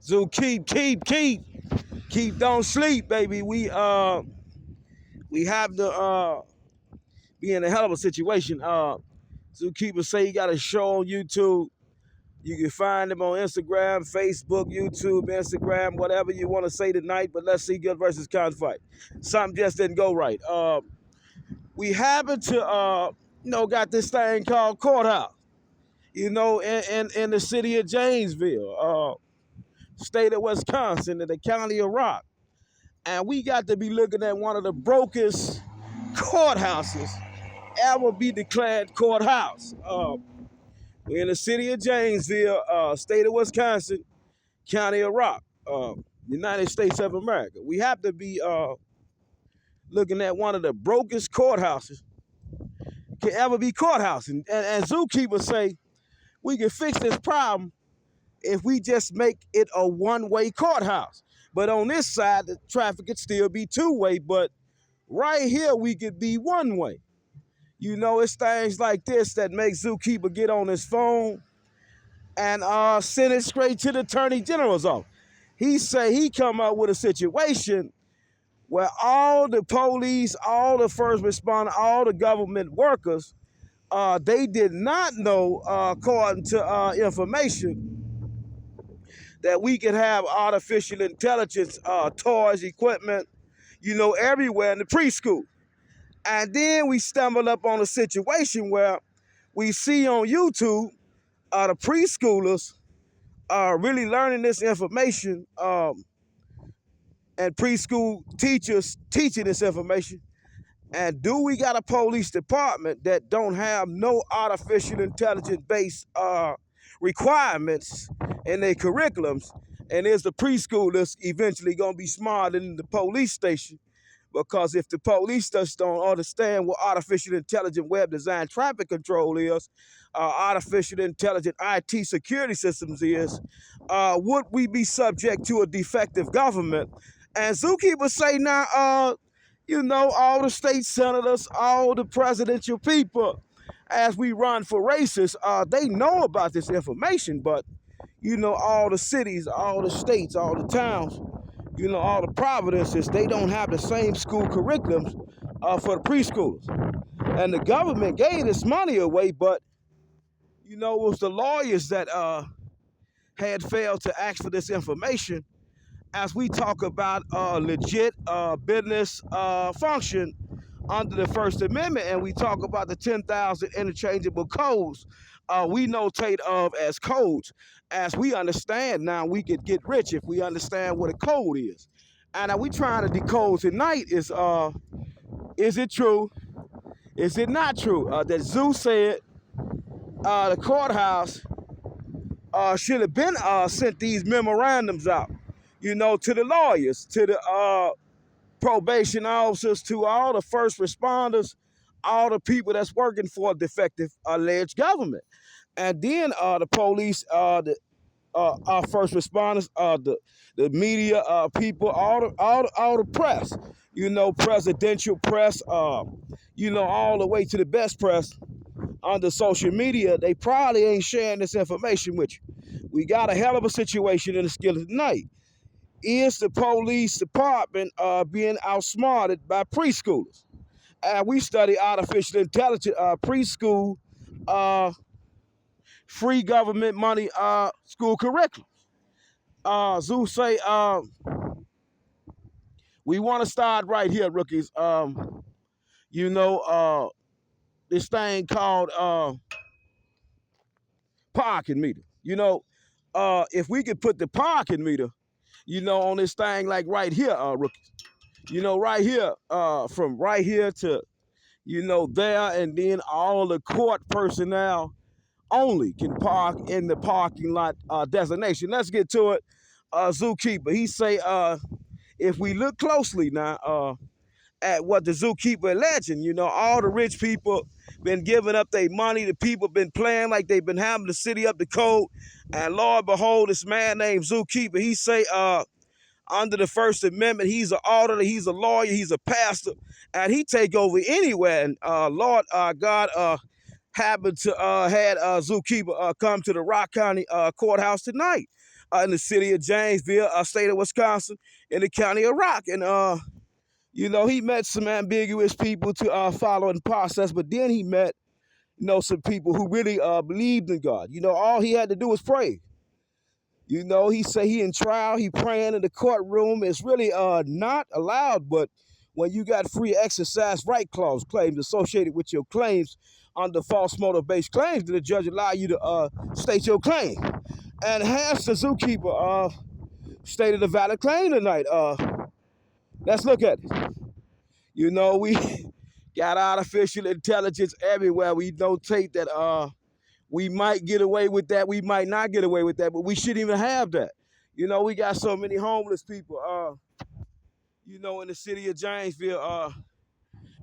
So keep, don't sleep, baby. We have to be in a hell of a situation. Zookeeper say he got a show on YouTube. You can find him on Instagram, Facebook, YouTube, Instagram, whatever you want to say tonight. But let's see good versus fight. Something just didn't go right. We happen to got this thing called courthouse. In the city of Janesville, state of Wisconsin, in the county of Rock. And we got to be looking at one of the brokest courthouses ever be declared courthouse. We're in the city of Janesville, state of Wisconsin, county of Rock, United States of America. We have to be looking at one of the brokest courthouses can ever be courthouse. And zookeepers say we can fix this problem if we just make it a one-way courthouse. But on this side, the traffic could still be two-way, but right here we could be one-way. It's things like this that make Zookeeper get on his phone and send it straight to the Attorney General's office. He say he come up with a situation where all the police, all the first responder, all the government workers, they did not know, according to information, that we could have artificial intelligence toys, equipment, everywhere in the preschool. And then we stumbled up on a situation where we see on YouTube the preschoolers are really learning this information and preschool teachers teaching this information. And do we got a police department that don't have no artificial intelligence based requirements in their curriculums? And is the preschoolers eventually going to be smarter than the police station? Because if the police just don't understand what artificial intelligent web design traffic control is, artificial intelligent IT security systems is, would we be subject to a defective government? And Zookeeper say now, all the state senators, all the presidential people, as we run for races, they know about this information, but, all the cities, all the states, all the towns, all the provinces, they don't have the same school curriculums for the preschoolers. And the government gave this money away, but, it was the lawyers that had failed to ask for this information as we talk about legit business function under the First Amendment, and we talk about the 10,000 interchangeable codes we notate of as codes. As we understand now, we could get rich if we understand what a code is. And we trying to decode tonight is it true? Is it not true that Zoo said the courthouse should have been sent these memorandums out, to the lawyers, to the probation officers, to all the first responders, all the people that's working for a defective alleged government. And then the police, our first responders, the media people, all the press, presidential press, all the way to the best press under social media, they probably ain't sharing this information with you. We got a hell of a situation in the skillet tonight. Is the police department being outsmarted by preschoolers? And we study artificial intelligence preschool free government money school curriculum. Zoo say we want to start right here, rookies. This thing called parking meter. If we could put the parking meter, on this thing like right here, rookies. Right here, from right here to, there, and then all the court personnel only can park in the parking lot designation. Let's get to it. Zookeeper, he say, if we look closely now at what the Zookeeper alleging, all the rich people been giving up their money. The people been playing like they've been having the city up the code. And Lord behold, this man named Zookeeper, he say, under the First Amendment, he's an auditor, he's a lawyer, he's a pastor, and he take over anywhere. And Lord God happened to had Zookeeper come to the Rock County courthouse tonight. in the city of Janesville, state of Wisconsin, in the county of Rock. And he met some ambiguous people to follow in the process, but then he met, some people who really believed in God. All he had to do was pray. He say he in trial, he praying in the courtroom. It's really not allowed, but when you got free exercise right clause claims associated with your claims under false motive-based claims, the judge allow you to state your claim. And Hans, the zookeeper, stated a valid claim tonight. Let's look at it. We got artificial intelligence everywhere. We notate that we might get away with that. We might not get away with that, but we shouldn't even have that. We got so many homeless people, in the city of Janesville,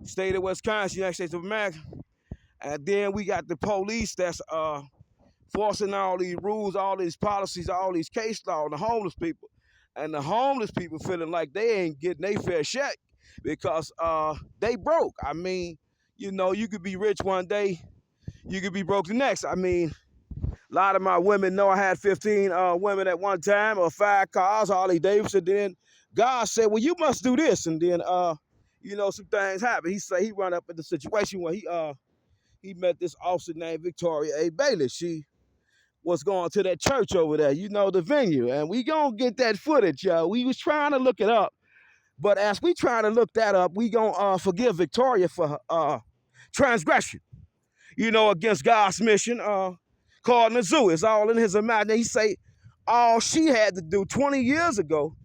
state of Wisconsin, United States of America. And then we got the police that's forcing all these rules, all these policies, all these case law on the homeless people. And the homeless people feeling like they ain't getting their fair share because they broke. I mean, you could be rich one day, you could be broke the next. I mean, a lot of my women know I had 15 women at one time, or 5 cars, Harley Davidson. Then God said, well, you must do this. And then, some things happen. He said he run up in the situation where he met this officer named Victoria A. Bailey. She was going to that church over there, the venue. And we gonna get that footage, y'all. We was trying to look it up. But as we trying to look that up, we gonna forgive Victoria for transgression, against God's mission, called the zoo. It's all in his imagination. He say all she had to do 20 years ago,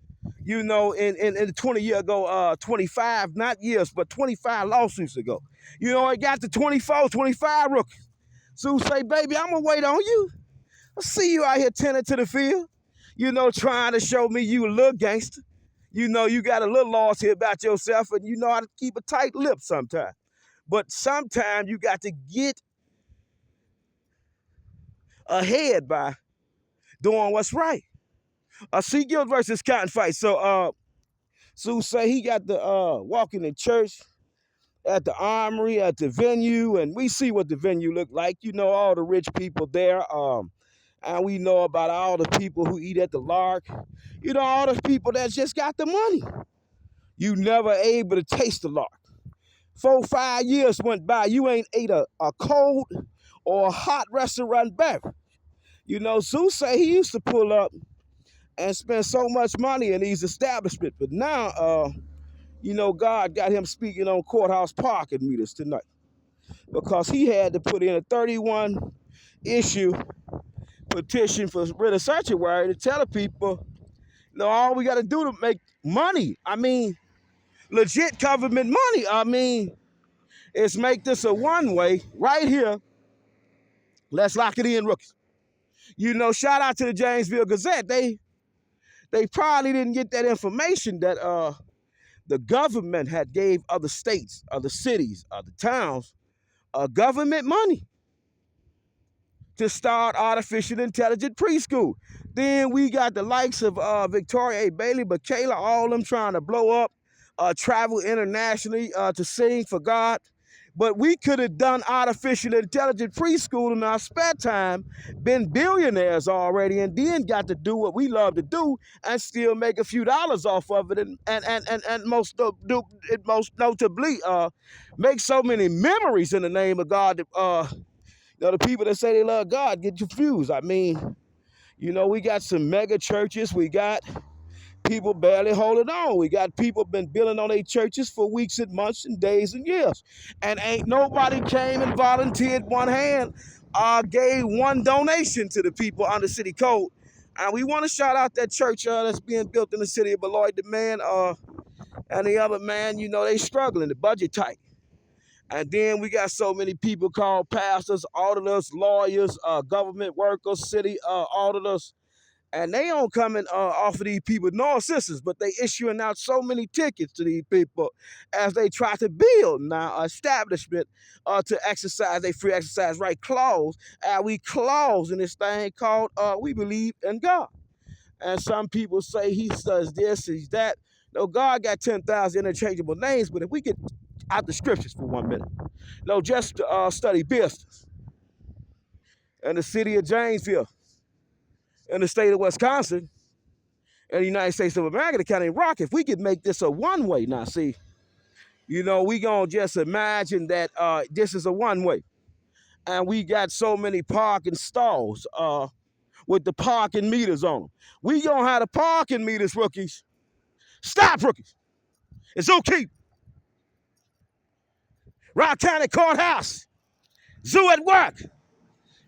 in 20 years ago, 25, not years, but 25 lawsuits ago. It got to 24, 25 rookies. So say, baby, I'm gonna wait on you. I see you out here tending to the field, trying to show me you a little gangster. You got a little loyalty about yourself, and you know how to keep a tight lip sometimes. But sometimes you got to get ahead by doing what's right. C. Guild versus Cotton fight. So Sue say he got the walking in church, at the armory, at the venue, and we see what the venue looked like. All the rich people there. And we know about all the people who eat at the Lark. All the people that just got the money. You never able to taste the Lark. 4-5 years went by, you ain't ate a cold or a hot restaurant beverage. Zeus say he used to pull up and spend so much money in these establishments, but now, God got him speaking on courthouse parking meters tonight because he had to put in a 31 issue petition for writ of certiorari to tell the people, all we got to do to make money. I mean, legit government money. I mean, is make this a one-way right here. Let's lock it in, rookies. Shout out to the Janesville Gazette. They probably didn't get that information that the government had gave other states, other cities, other towns, government money to start artificial intelligence preschool. Then we got the likes of Victoria A. Bailey, Michaela, all of them trying to blow up, travel internationally to sing for God. But we could have done artificial intelligence preschool in our spare time, been billionaires already, and then got to do what we love to do and still make a few dollars off of it, and most notably make so many memories in the name of God that the people that say they love God get confused. I mean, we got some mega churches. We got people barely holding on. We got people been building on their churches for weeks and months and days and years. And ain't nobody came and volunteered one hand, gave one donation to the people under city code. And we want to shout out that church that's being built in the city of Beloit, the man and the other man, they struggling, the budget tight. And then we got so many people called pastors, auditors, lawyers, government workers, city auditors. And they don't come and offer these people no assistance, but they issuing out so many tickets to these people as they try to build now establishment to exercise their free exercise right clause. And we clause in this thing called we believe in God. And some people say he does this, he's that. No, God got 10,000 interchangeable names, but if we get out the scriptures for 1 minute. No, just study business. And the city of Janesville, in the state of Wisconsin, in the United States of America, the county of Rock, if we could make this a one-way, now see, we gonna just imagine that this is a one-way. And we got so many parking stalls with the parking meters on them. We gonna have the parking meters, rookies. Stop, rookies. It's okay. Rock County Courthouse. Zoo at work.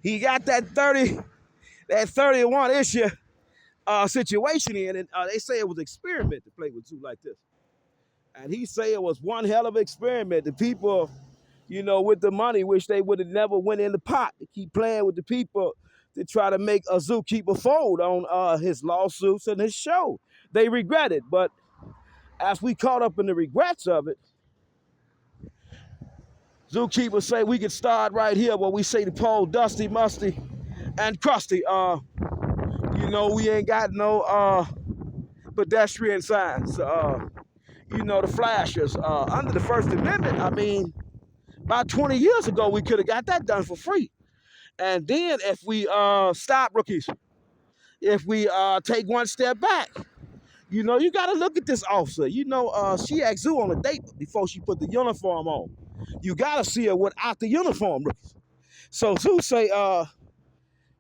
He got that 31 issue situation in, and they say it was an experiment to play with zoo like this. And he say it was one hell of an experiment. The people, with the money, wish they would have never went in the pot to keep playing with the people to try to make a zookeeper fold on his lawsuits and his show. They regret it, but as we caught up in the regrets of it, zookeepers say we could start right here where we say the pole dusty, musty, and crusty. We ain't got no pedestrian signs. The flashers. Under the First Amendment, about 20 years ago, we could have got that done for free. And then if we stop, rookies, if we take one step back, you got to look at this officer. She asked Zoo on a date before she put the uniform on. You got to see her without the uniform, rookies. So Zoo say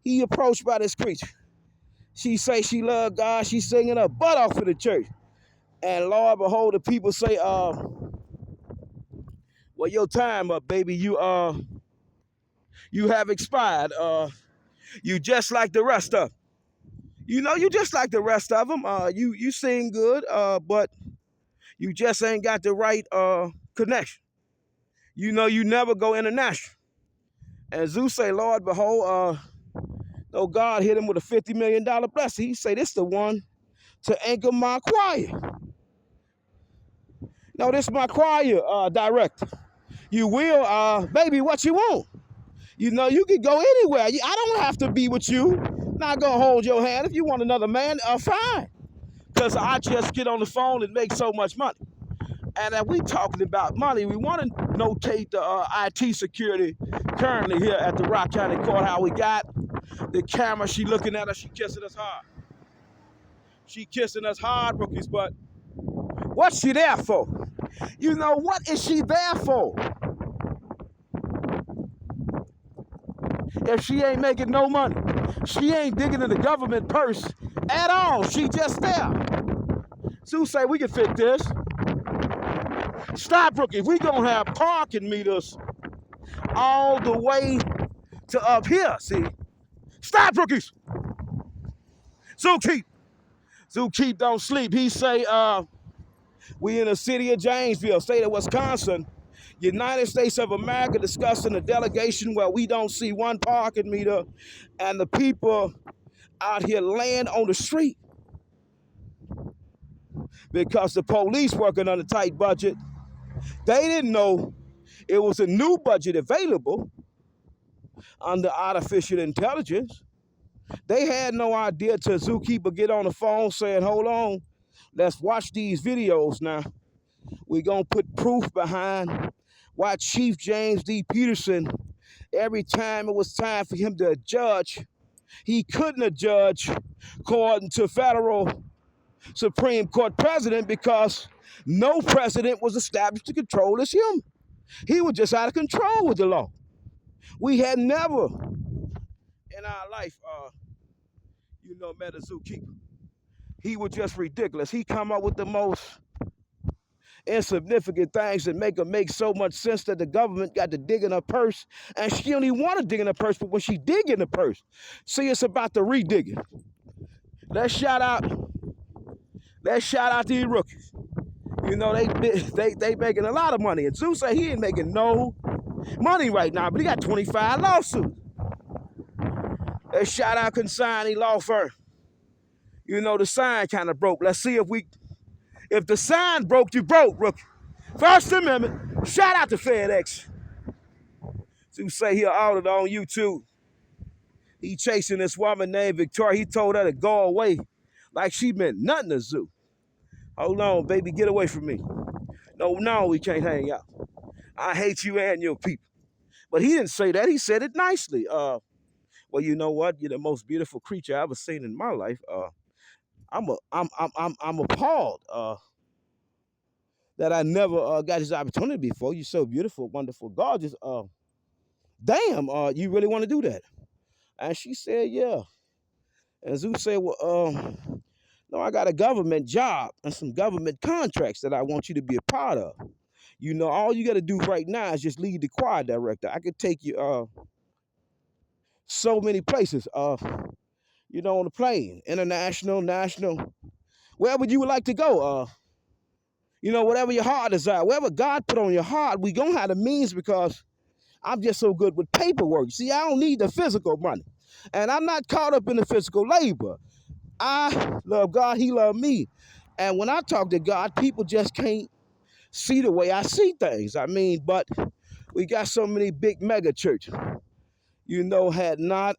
he approached by this creature. She say she love God. She singing her butt off in the church. And Lord, behold, the people say, well, your time up, baby. You have expired. You just like the rest of them. You just like the rest of them. You sing good, but you just ain't got the right connection. You never go international. And Zeus say, Lord, behold, though God hit him with a $50 million blessing, he say, this the one to anchor my choir. No, this is my choir director. You will, baby, what you want. You can go anywhere. I don't have to be with you. Not gonna hold your hand. If you want another man, fine. Because I just get on the phone and make so much money. And as we talking about money, we want to notate the IT security currently here at the Rock County Courthouse. We got the camera. She looking at us. She kissing us hard. She kissing us hard, rookies. But what's she there for? What is she there for? If she ain't making no money, she ain't digging in the government purse at all. She just there. Sue say we can fit this. Stop, rookie. We gonna have parking meters all the way to up here. See? Stop, rookies. Zookeep don't sleep. He say, we in the city of Janesville, state of Wisconsin, United States of America, discussing a delegation where we don't see one parking meter and the people out here laying on the street because the police working on a tight budget. They didn't know it was a new budget available under artificial intelligence. They had no idea till Zookeeper get on the phone saying, hold on, let's watch these videos now. We're going to put proof behind why Chief James D. Peterson, every time it was time for him to judge, he couldn't have judged according to federal Supreme Court president because no president was established to control as him. He was just out of control with the law. We had never in our life, met a zookeeper. He was just ridiculous. He come up with the most insignificant things that make so much sense that the government got to dig in her purse, and she don't even want to dig in her purse, but when she dig in the purse, see, it's about the redigging. Let's shout out these rookies. They making a lot of money. And Zeus said he ain't making no money right now, but he got 25 lawsuits. Let's shout out Consignee Law Firm. The sign kind of broke. Let's see if the sign broke, you broke, rookie. First Amendment, shout out to FedEx. Zeus say he ordered on YouTube. He chasing this woman named Victoria. He told her to go away like she meant nothing to Zoo. Hold on, baby, get away from me. No, we can't hang out. I hate you and your people. But he didn't say that. He said it nicely. Well, you know what? You're the most beautiful creature I ever seen in my life. I'm appalled that I never got this opportunity before. You're so beautiful, wonderful, gorgeous. Damn, you really want to do that? And she said, yeah. And Zeus said, well, no, I got a government job and some government contracts that I want you to be a part of. You know, all you got to do right now is just lead the choir director. I could take you so many places. You know, on the plane, international, national, wherever you would like to go. You know, whatever your heart desire, whatever God put on your heart, we gonna have the means because I'm just so good with paperwork. See, I don't need the physical money, and I'm not caught up in the physical labor. I love God; He loved me, and when I talk to God, people just can't see the way I see things. I mean, but we got so many big mega churches. You know, had not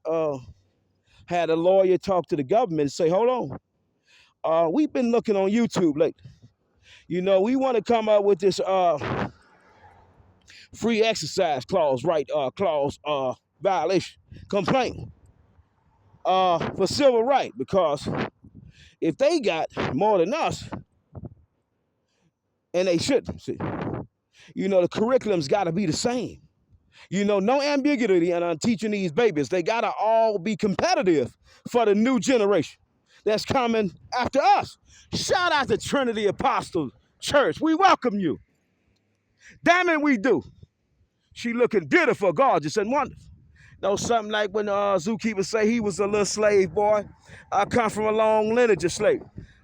had a lawyer talk to the government and say, hold on, we've been looking on YouTube lately. You know, we want to come up with this free exercise clause, right? Clause violation complaint for civil right, because if they got more than us, and they shouldn't, see, you know, the curriculum's got to be the same. You know, no ambiguity in teaching these babies. They got to all be competitive for the new generation that's coming after us. Shout out to Trinity Apostle Church. We welcome you. Damn it, we do. She looking beautiful, gorgeous, and wonderful. Know something like when Zookeeper say he was a little slave boy. I come from a long lineage of slave.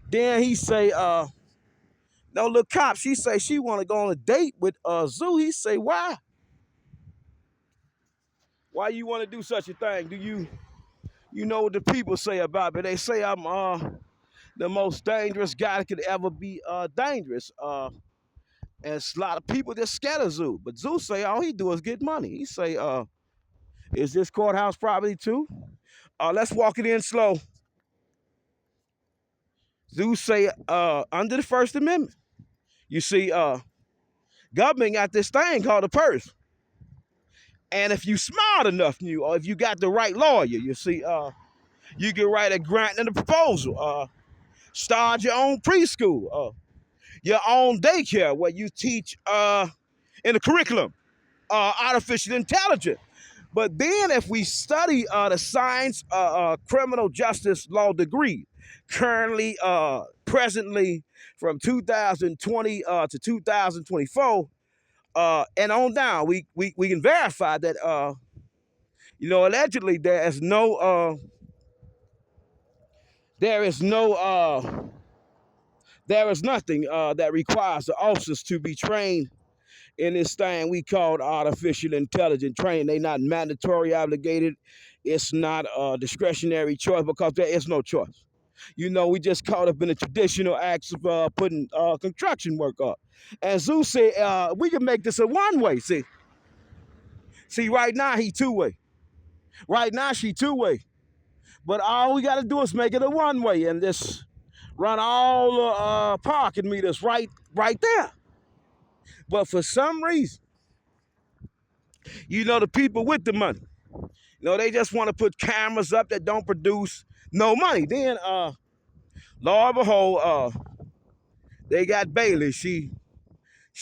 Then he say, no, little cop, she say she want to go on a date with Zoo. He say, why? Why you want to do such a thing? Do you know what the people say about me? They say I'm the most dangerous guy that could ever be dangerous. And it's a lot of people that scared of Zoo. But Zoo say all he do is get money. He say, is this courthouse property too? Let's walk it in slow. Zoo say under the First Amendment. You see, government got this thing called a purse. And if you smart enough, or if you got the right lawyer, you see, you can write a grant and a proposal. Start your own preschool, your own daycare where you teach in the curriculum artificial intelligence. But then if we study the science criminal justice law degree, currently, presently from 2020 to 2024, and on down, we can verify that, you know, allegedly there is nothing that requires the officers to be trained in this thing we call artificial intelligence training. They not mandatory obligated. It's not a discretionary choice because there is no choice. You know, we just caught up in the traditional acts of putting construction work up. And Zeus said, we can make this a one-way, see, right now he two-way. Right now she two-way. But all we got to do is make it a one-way and just run all the parking meters right there. But for some reason, you know, the people with the money, you know, they just want to put cameras up that don't produce no money. Then, Lord behold, they got Bailey. She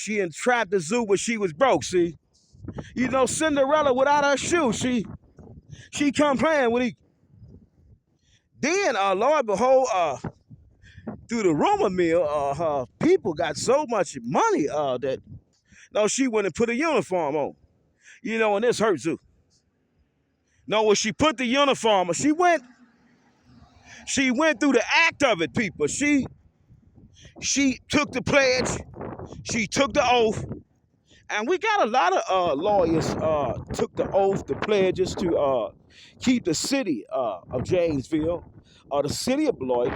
entrapped the Zoo when she was broke, see. You know, Cinderella without her shoes, she come playing with he. Then, Lord behold, through the rumor mill, her people got so much money that, no, she went and put a uniform on. You know, and this hurts Zoo. No, when she put the uniform on, she went through the act of it, people. She took the pledge, she took the oath, and we got a lot of lawyers took the oath, the pledges to keep the city of Janesville, the city of Beloit,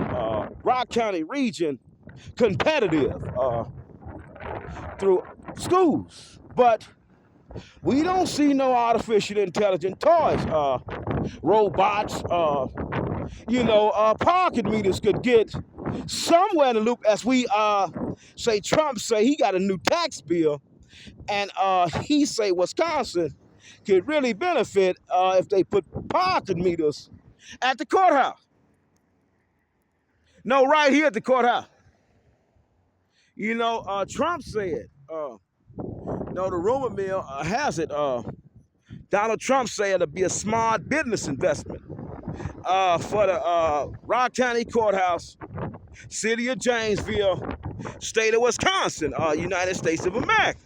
Rock County region competitive through schools. But we don't see no artificial intelligence toys, robots, you know, parking meters could get somewhere in the loop, as we say Trump say he got a new tax bill, and he say Wisconsin could really benefit if they put parking meters at the courthouse. No, right here at the courthouse. You know, Trump said, no, the rumor mill has it. Donald Trump said it'll be a smart business investment for the Rock County Courthouse, City of Janesville, State of Wisconsin, United States of America,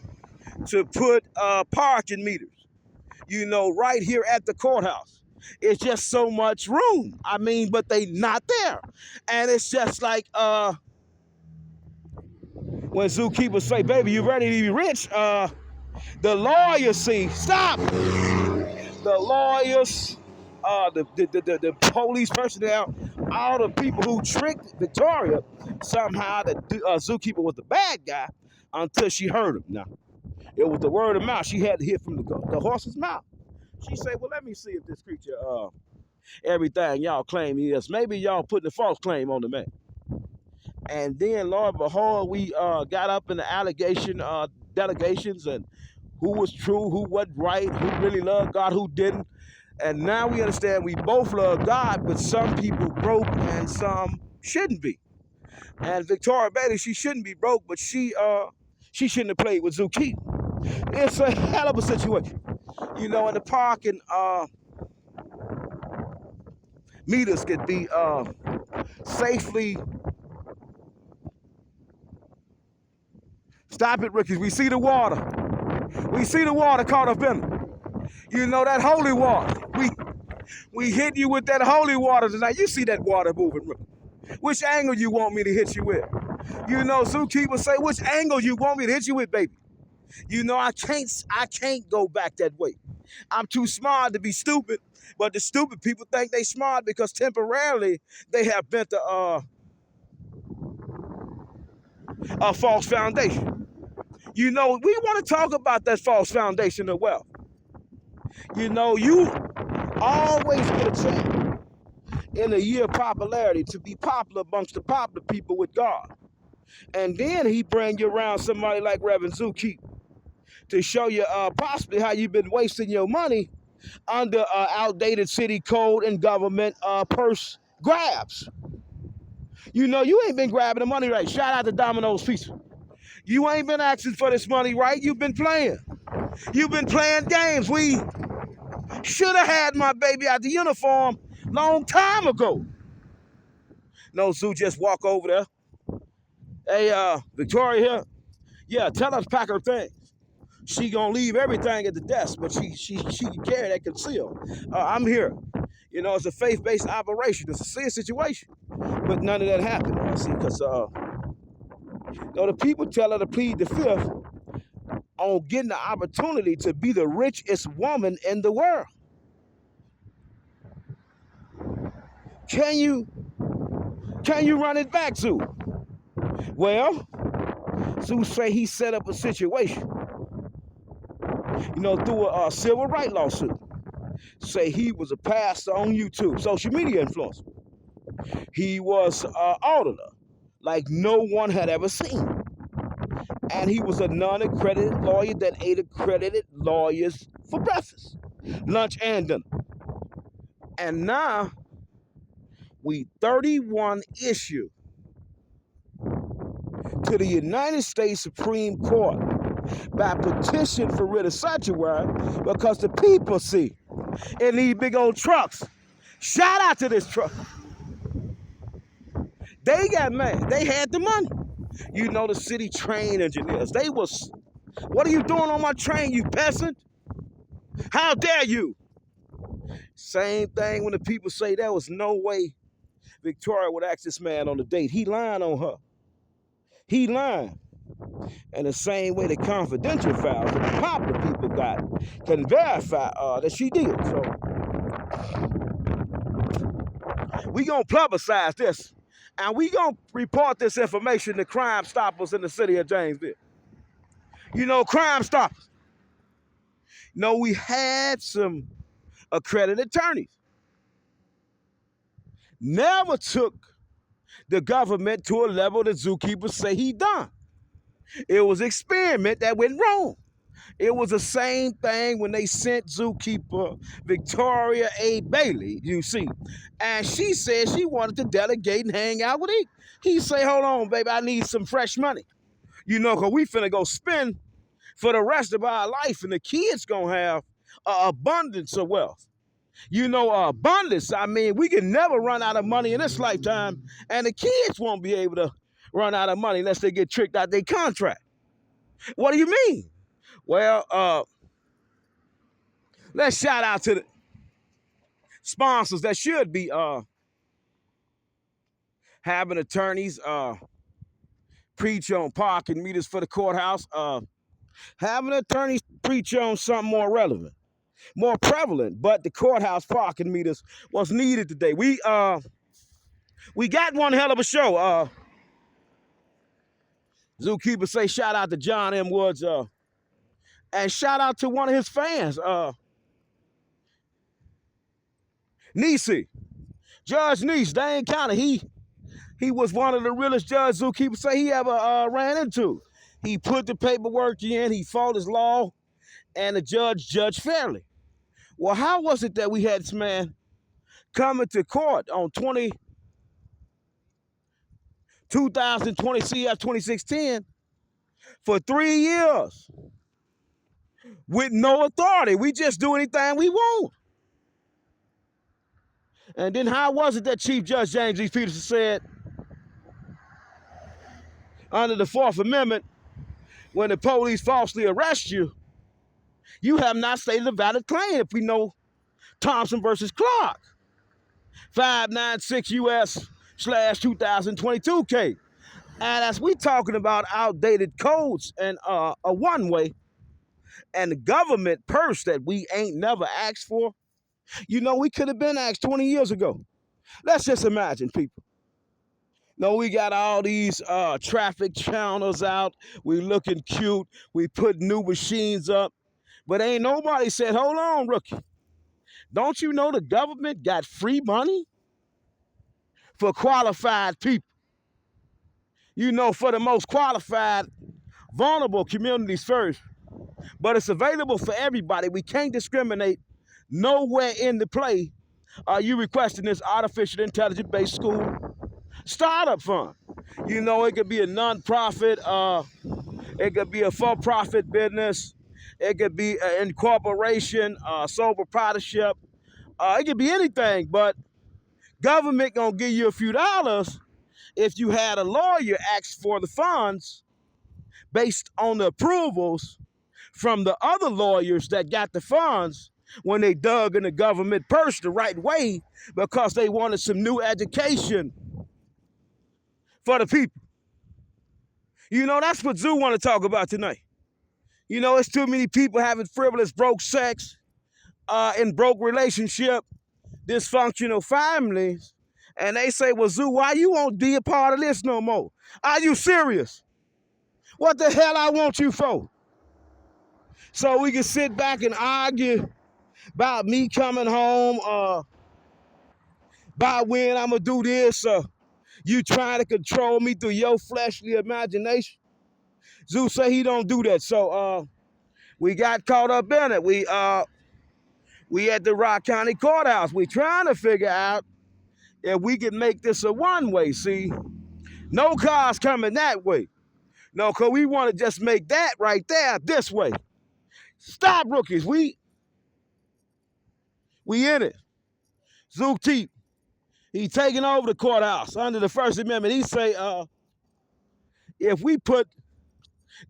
to put parking meters, you know, right here at the courthouse. It's just so much room. I mean, but they not there. And it's just like when zookeepers say, baby, you ready to be rich? The lawyers stop. The lawyers, the police personnel, all the people who tricked Victoria somehow the zookeeper was the bad guy until she heard him. Now, it was the word of mouth. She had to hear from the horse's mouth. She said, well, let me see if this creature, everything y'all claim he is. Maybe y'all putting a false claim on the man. And then, Lord behold, we got up in the delegations and who was true, who wasn't right, who really loved God, who didn't. And now we understand we both love God, but some people broke and some shouldn't be. And Victoria Bailey, she shouldn't be broke, but she shouldn't have played with Zookeeper. It's a hell of a situation. You know, in the parking meters could be safely. Stop it, Ricky. We see the water. We see the water caught up in it. You know, that holy water. We hit you with that holy water tonight. You see that water moving, Ricky. Which angle you want me to hit you with? You know, zookeepers say, which angle you want me to hit you with, baby? You know, I can't go back that way. I'm too smart to be stupid, but the stupid people think they smart because temporarily they have bent a false foundation. You know, we want to talk about that false foundation of wealth. You know, you always get a chance in a year of popularity to be popular amongst the popular people with God. And then he bring you around somebody like Reverend Zookeeper to show you possibly how you've been wasting your money under outdated city code and government purse grabs. You know, you ain't been grabbing the money right. Shout out to Domino's Pizza. You ain't been asking for this money right. You've been playing. You've been playing games. We should have had my baby out the uniform long time ago. No, Zoo just walk over there. Hey, Victoria here. Yeah, tell her to pack her things. She gonna leave everything at the desk, but she can carry that concealed. I'm here. You know, it's a faith-based operation. It's a serious situation, but none of that happened. See, because the people tell her to plead the fifth on getting the opportunity to be the richest woman in the world. Can you run it back, Sue? Well, Sue say he set up a situation, you know, through a civil rights lawsuit. Say he was a pastor on YouTube, social media influencer. He was an auditor like no one had ever seen. And he was a non-accredited lawyer that ate accredited lawyers for breakfast, lunch, and dinner. And now we 31 issue to the United States Supreme Court by petition for writ of sanctuary because the people see in these big old trucks. Shout out to this truck. They got mad. They had the money. You know, the city train engineers. They was, what are you doing on my train, you peasant? How dare you? Same thing when the people say there was no way Victoria would ask this man on a date. He lying on her. He lying. And the same way the confidential files that the popular people got can verify that she did. So we gonna publicize this. And we gonna report this information to Crime Stoppers in the city of Janesville. You know, Crime Stoppers. You know, we had some accredited attorneys. Never took the government to a level that zookeepers say he done. It was an experiment that went wrong. It was the same thing when they sent zookeeper Victoria A. Bailey, you see. And she said she wanted to delegate and hang out with him. He say, hold on, baby, I need some fresh money. You know, because we finna go spend for the rest of our life, and the kids gonna have abundance of wealth. You know, abundance, I mean, we can never run out of money in this lifetime, and the kids won't be able to run out of money unless they get tricked out their contract. What do you mean? Well, let's shout out to the sponsors that should be having attorneys preach on parking meters for the courthouse, having attorneys preach on something more relevant, more prevalent, but the courthouse parking meters was needed today. We got one hell of a show. Zookeeper say shout out to John M. Woods, and shout out to one of his fans, Niecy, Judge Niece, Dane County. He was one of the realest judges Zookeeper say he ever ran into. He put the paperwork in, he fought his law, and the judge judged fairly. Well, how was it that we had this man coming to court on 2020 CF 2610 for 3 years with no authority? We just do anything we want. And then how was it that Chief Judge James E. Peterson said, under the Fourth Amendment, when the police falsely arrest you, you have not stated a valid claim if we know Thompson versus Clark, 596 U.S./2022 case. And as we talking about outdated codes and a one-way and the government purse that we ain't never asked for, you know, we could have been asked 20 years ago. Let's just imagine, people. No, we got all these traffic channels out. We looking cute. We put new machines up. But ain't nobody said, hold on, rookie. Don't you know the government got free money for qualified people? You know, for the most qualified, vulnerable communities first. But it's available for everybody. We can't discriminate. Nowhere in the play are you requesting this artificial intelligence-based school startup fund. You know, it could be a non-profit, it could be a for-profit business, it could be an incorporation, sole proprietorship, it could be anything, but government gonna give you a few dollars if you had a lawyer ask for the funds based on the approvals from the other lawyers that got the funds when they dug in the government purse the right way because they wanted some new education for the people. You know, that's what Zoo want to talk about tonight. You know, it's too many people having frivolous, broke sex, in broke relationship, dysfunctional families, and they say, well, Zoo, why you won't be a part of this no more? Are you serious? What the hell I want you for? So we can sit back and argue about me coming home, about when I'm going to do this, you trying to control me through your fleshly imagination. Zoo say he don't do that. So we got caught up in it. We at the Rock County Courthouse. We trying to figure out if we can make this a one-way, see? No cars coming that way. No, because we want to just make that right there this way. Stop, rookies. We in it. Zoo Teep. He taking over the courthouse under the First Amendment. He say, if we put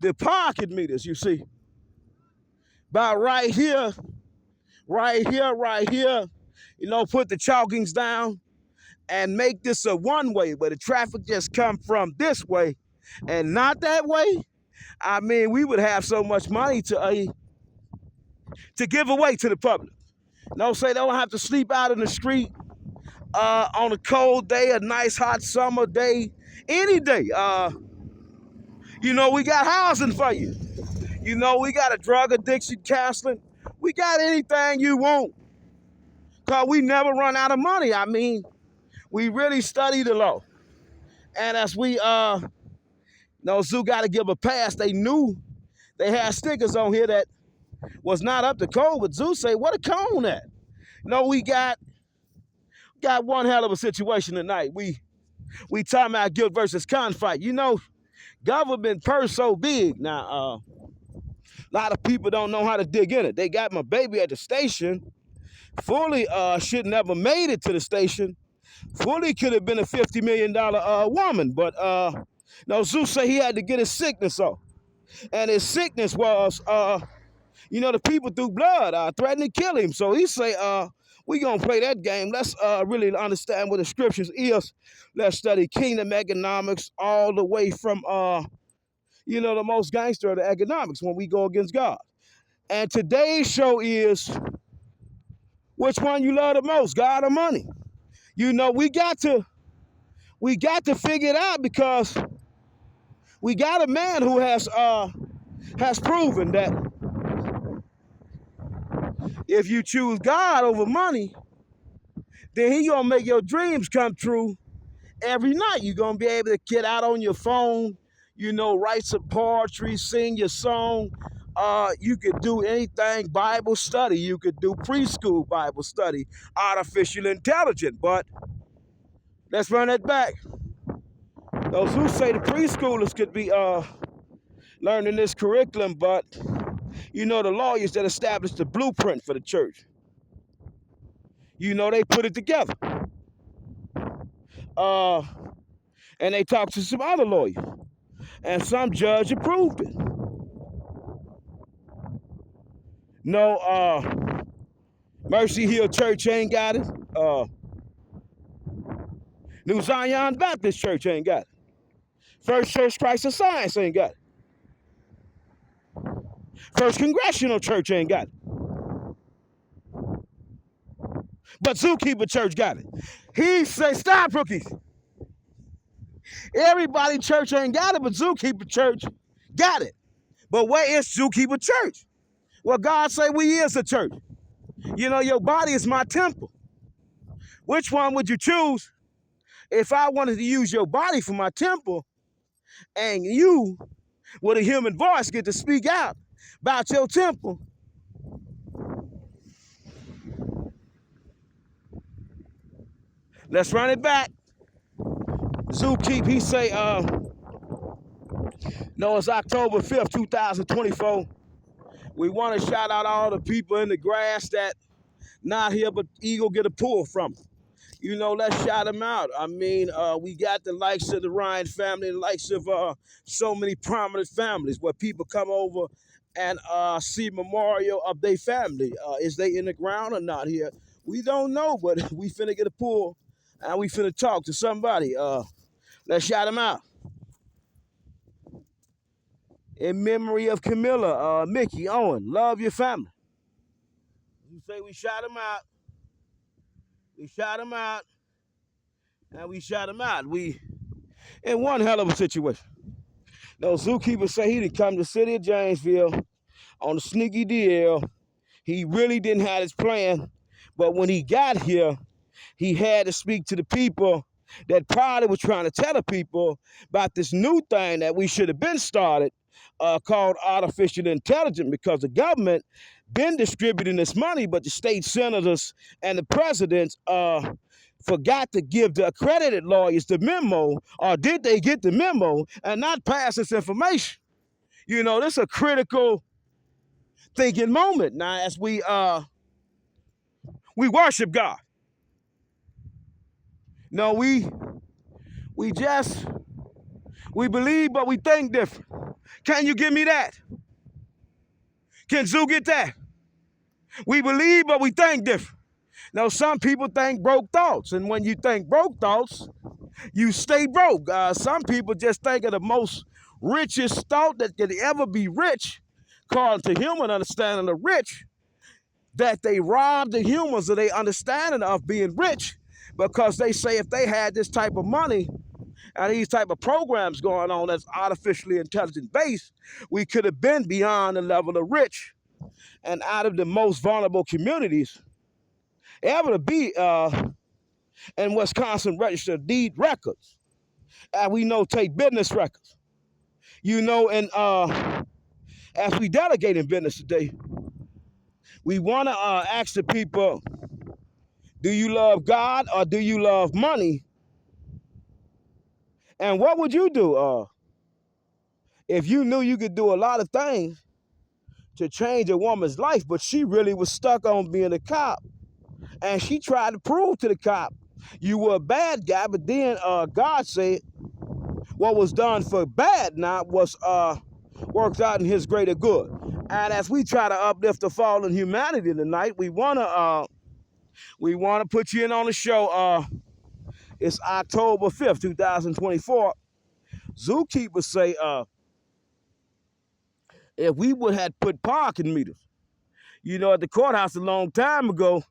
the parking meters, you see, about right here, you know, put the chalkings down and make this a one-way where the traffic just come from this way and not that way. I mean, we would have so much money to give away to the public. No, say they don't have to sleep out in the street on a cold day, a nice hot summer day, any day. You know, we got housing for you. You know, we got a drug addiction counseling. We got anything you want. Because we never run out of money. I mean, we really study the law. And as we, Zoo got to give a pass. They knew They had stickers on here that was not up to code, but Zeus say, what a cone at? No, we got one hell of a situation tonight. We talking about guilt versus conflict. You know, government purse so big. Now, a lot of people don't know how to dig in it. They got my baby at the station. Fully should never made it to the station. Fully could have been a $50 million woman. But no, Zeus said he had to get his sickness off. And his sickness was, the people threw blood, threatened to kill him. So he say, we going to play that game. Let's really understand what the scriptures is. Let's study kingdom economics all the way from, the most gangster of the economics when we go against God. And today's show is, which one you love the most, God or money? You know, we got to figure it out, because we got a man who has proven that if you choose God over money, then he gonna make your dreams come true every night. You're gonna be able to get out on your phone, write some poetry, sing your song. You could do anything, Bible study. You could do preschool Bible study, artificial intelligence. But let's run that back. Those who say the preschoolers could be learning this curriculum, but the lawyers that established the blueprint for the church, they put it together. And they talked to some other lawyers, and some judge approved it. No, Mercy Hill Church ain't got it. New Zion Baptist Church ain't got it. First Church Christ of Science ain't got it. First Congressional Church ain't got it. But Zookeeper Church got it. He say, stop, rookies. Everybody church ain't got it, but Zookeeper Church got it. But where is Zookeeper Church? Well, God say we is a church. Your body is my temple. Which one would you choose? If I wanted to use your body for my temple, and you, with a human voice, get to speak out about your temple, let's run it back. Zookeep, he say, it's October 5th, 2024. We want to shout out all the people in the grass that not here, but Eagle get a pull from. Let's shout them out. I mean, we got the likes of the Ryan family, the likes of so many prominent families where people come over and see memorial of their family. Is they in the ground or not here? We don't know, but we finna get a pull and we finna talk to somebody. Let's shout them out. In memory of Camilla, Mickey, Owen, love your family. You say we shout them out. We shout them out. And we shout them out. We in one hell of a situation. Zookeeper say he didn't come to the city of Janesville on a sneaky deal. He really didn't have his plan. But when he got here, he had to speak to the people that probably was trying to tell the people about this new thing that we should have been started called artificial intelligence, because the government been distributing this money, but the state senators and the presidents forgot to give the accredited lawyers the memo, or did they get the memo and not pass this information? This is a critical thinking moment now as we worship God. No, we believe, but we think different. Can you give me that? Can Zoo get that? We believe, but we think different. Now, some people think broke thoughts, and when you think broke thoughts, you stay broke. Some people just think of the most richest thought that could ever be rich, according to human understanding of rich, that they rob the humans of their understanding of being rich, because they say if they had this type of money and these type of programs going on that's artificially intelligent based, we could have been beyond the level of rich and out of the most vulnerable communities ever to be in Wisconsin registered deed records. And we know take business records. And As we delegate in business today, we want to ask the people, do you love God or do you love money? And what would you do if you knew you could do a lot of things to change a woman's life, but she really was stuck on being a cop? And she tried to prove to the cop, you were a bad guy, but then God said what was done for bad now was works out in his greater good. And as we try to uplift the fallen humanity tonight, we wanna put you in on the show. It's October 5th, 2024. Zookeepers say if we would have put parking meters, at the courthouse a long time ago,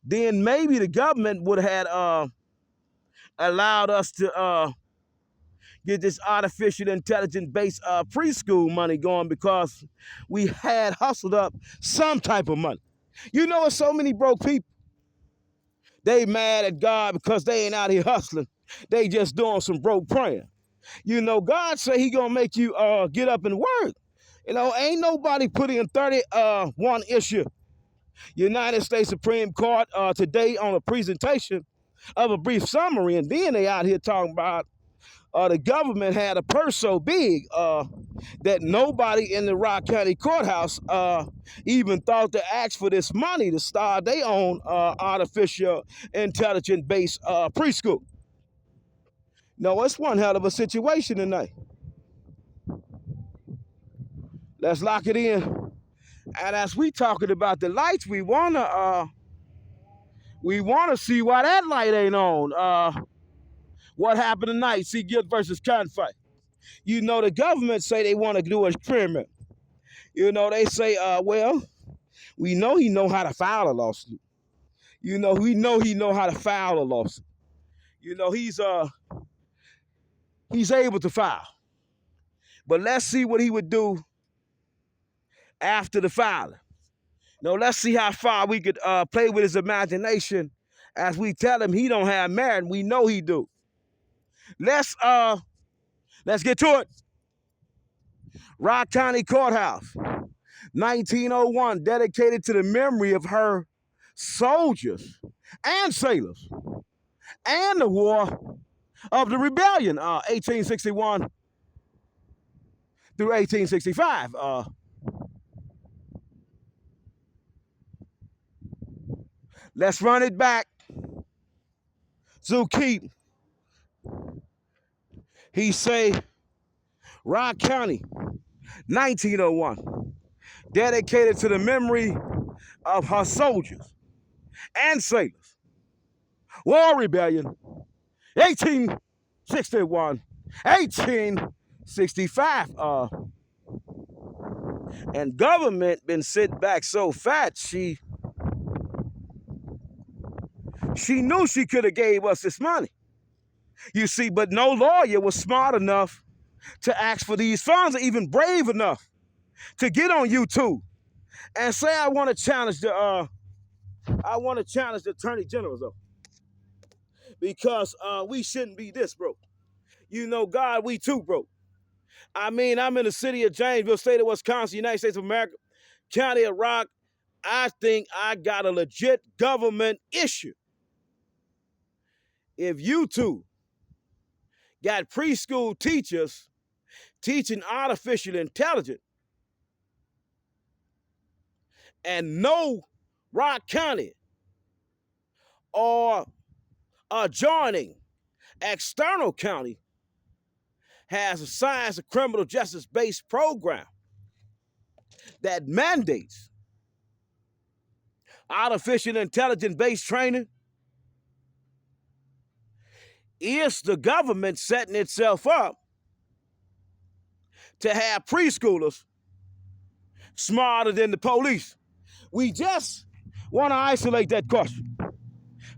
then maybe the government would have allowed us to get this artificial intelligence-based preschool money going, because we had hustled up some type of money. It's so many broke people. They mad at God because they ain't out here hustling. They just doing some broke praying. God say he gonna make you get up and work. Ain't nobody put in 31 issue. United States Supreme Court today on a presentation of a brief summary, and then they out here talking about the government had a purse so big that nobody in the Rock County Courthouse even thought to ask for this money to start their own artificial intelligence-based preschool. No, it's one hell of a situation tonight. Let's lock it in. And as we talking about the lights, we wanna see why that light ain't on. What happened tonight? See, Gibbs versus Confight. The government say they want to do an experiment. They say, well, we know he know how to file a lawsuit. We know he know how to file a lawsuit. He's able to file. But let's see what he would do after the filing. Let's see how far we could play with his imagination as we tell him he don't have merit. We know he do. Let's get to it. Rock County Courthouse, 1901, dedicated to the memory of her soldiers and sailors and the War of the Rebellion, 1861 through 1865. Let's run it back. Zookeep. He say, Rock County, 1901, dedicated to the memory of her soldiers and sailors. War Rebellion, 1861, 1865. And government been sitting back so fat, she knew she could have gave us this money. You see, but no lawyer was smart enough to ask for these funds, or even brave enough to get on YouTube and say, I want to challenge the Attorney General, though, because we shouldn't be this broke. God, we too broke. I'm in the city of Janesville, state of Wisconsin, United States of America, county of Rock. I think I got a legit government issue. If you two got preschool teachers teaching artificial intelligence and no Rock County or adjoining external county has a science of criminal justice-based program that mandates artificial intelligence-based training, is the government setting itself up to have preschoolers smarter than the police? We just want to isolate that question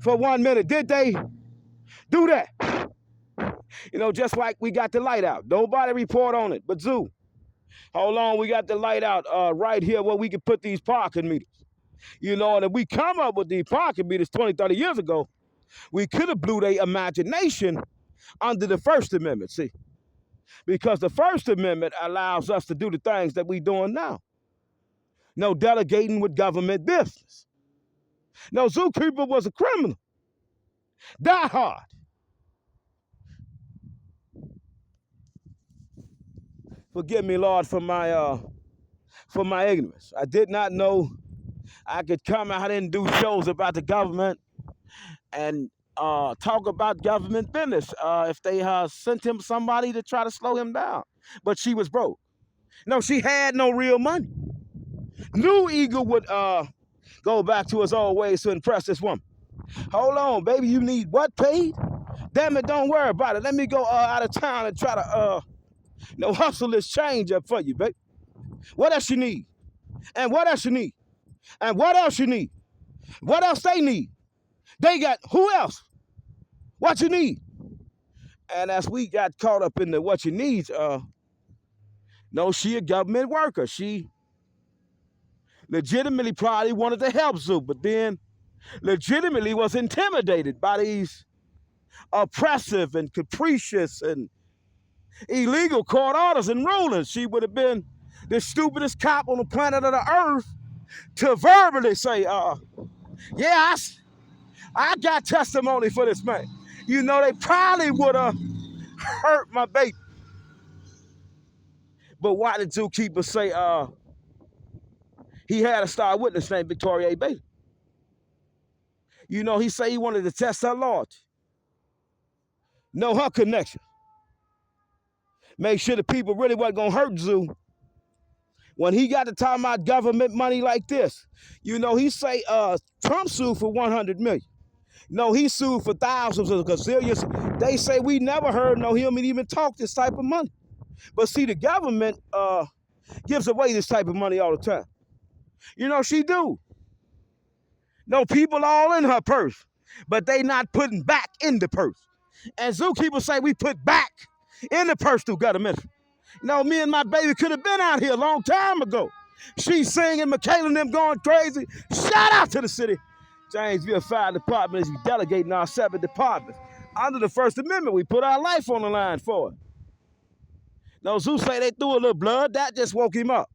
for 1 minute. Did they do that? Just like we got the light out. Nobody report on it but Zoo. Hold on, we got the light out right here where we can put these parking meters. And if we come up with these parking meters 20, 30 years ago, we could have blew their imagination under the First Amendment, see. Because the First Amendment allows us to do the things that we're doing now. No delegating with government business. No, Zookeeper was a criminal. Die hard. Forgive me, Lord, for my ignorance. I did not know I could come out and do shows about the government and talk about government business if they sent him somebody to try to slow him down. But she was broke. No, she had no real money. Knew Eagle would go back to his old ways to impress this woman. Hold on, baby, you need what paid? Damn it, don't worry about it. Let me go out of town and try to hustle this change up for you, baby. What else you need? And what else you need? And what else you need? What else they need? They got who else? What you need? And as we got caught up in the what you need, no, she a government worker. She legitimately probably wanted to help Zoo, but then legitimately was intimidated by these oppressive and capricious and illegal court orders and rulings. She would have been the stupidest cop on the planet of the earth to verbally say, yeah, I got testimony for this man. You know, they probably would have hurt my baby. But why did Zookeeper say he had a star witness named Victoria A. Bailey? You know, he said he wanted to test her loyalty. Know her connection. Make sure the people really wasn't going to hurt Zoo. When he got to talk about government money like this, you know, he say Trump sued for $100 million. No, he sued for thousands of gazillions. They say we never heard him even talk this type of money. But see, the government gives away this type of money all the time. You know, she do. No, people all in her purse, but they not putting back in the purse. And Zookeeper say we put back in the purse through government. No, me and my baby could have been out here a long time ago. She's singing, Michaela and them going crazy. Shout out to the city. Janesville Fire Department is delegating our 7 departments. Under the First Amendment, we put our life on the line for it. No, Zoo say they threw a little blood. That just woke him up.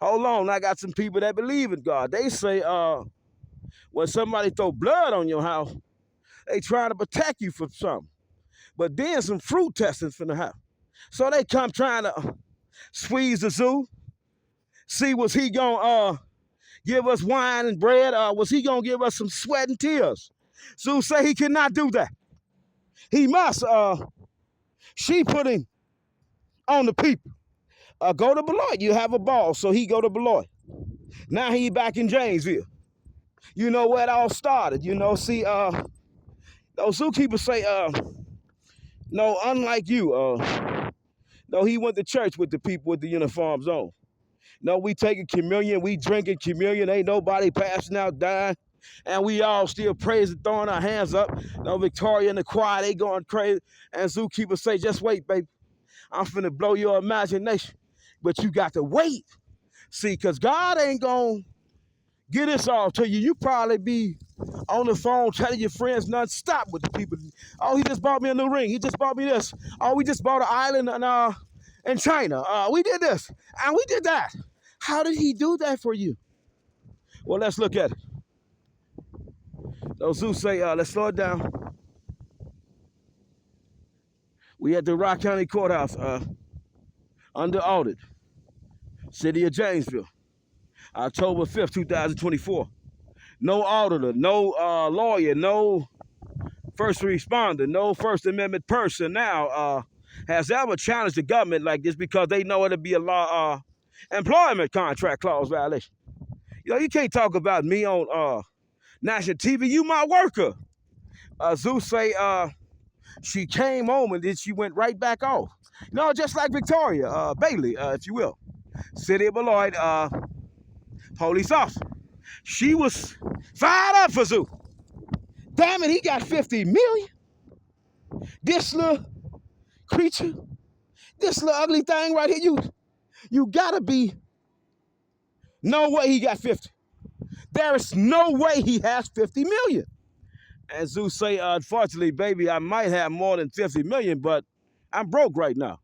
Hold on, I got some people that believe in God. They say when somebody throw blood on your house, they trying to protect you from something. But then some fruit testing from the house. So they come trying to squeeze the Zoo, see was he gonna give us wine and bread, or was he gonna give us some sweat and tears? Zoo say he cannot do that. He must she putting on the people. Go to Beloit. You have a ball, so he go to Beloit. Now he back in Janesville. You know where it all started. You know, see, those Zookeepers say, no, unlike you, no, he went to church with the people with the uniforms on. No, we taking communion, we drinking communion, ain't nobody passing out dying, and we all still praising, throwing our hands up. No, Victoria and the choir, they going crazy, and Zookeepers say, just wait, baby. I'm finna blow your imagination, but you got to wait. See, because God ain't going to get this all to you. You probably be on the phone telling your friends non-stop with the people. Oh, he just bought me a new ring. He just bought me this. Oh, we just bought an island in China. We did this, and we did that. How did he do that for you? Well, let's look at it. Those who say, let's slow it down. We at the Rock County Courthouse under audit. City of Janesville. October 5th, 2024. No auditor, no lawyer, no first responder, no First Amendment person now has ever challenged the government like this because they know it'll be a law employment contract clause violation. You know, you can't talk about me on national TV. You my worker. Zeus say she came home and then she went right back off. You know, just like Victoria Bailey, if you will. City of Beloit police officer. She was fired up for Zoo. Damn it, he got 50 million. This little creature, this little ugly thing right here, you gotta be, no way he got 50. There is no way he has 50 million. And Zeus say, unfortunately, baby, I might have more than 50 million, but I'm broke right now.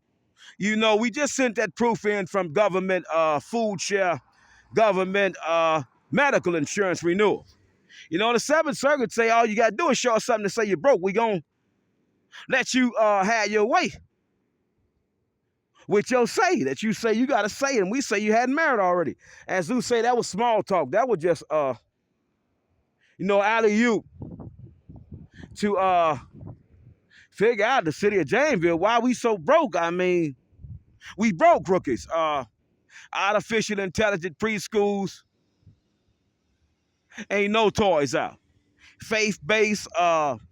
You know, we just sent that proof in from government food share, government medical insurance renewal. You know, the Seventh Circuit say all you got to do is show us something to say you're broke. We going to let you have your way with your say that you say you got to say, and we say you hadn't married already. And Zeus say that was small talk. That was just, alley-oop to figure out the city of Janesville why we so broke. I mean, we broke, rookies. Artificial intelligent preschools, ain't no toys out. Faith-based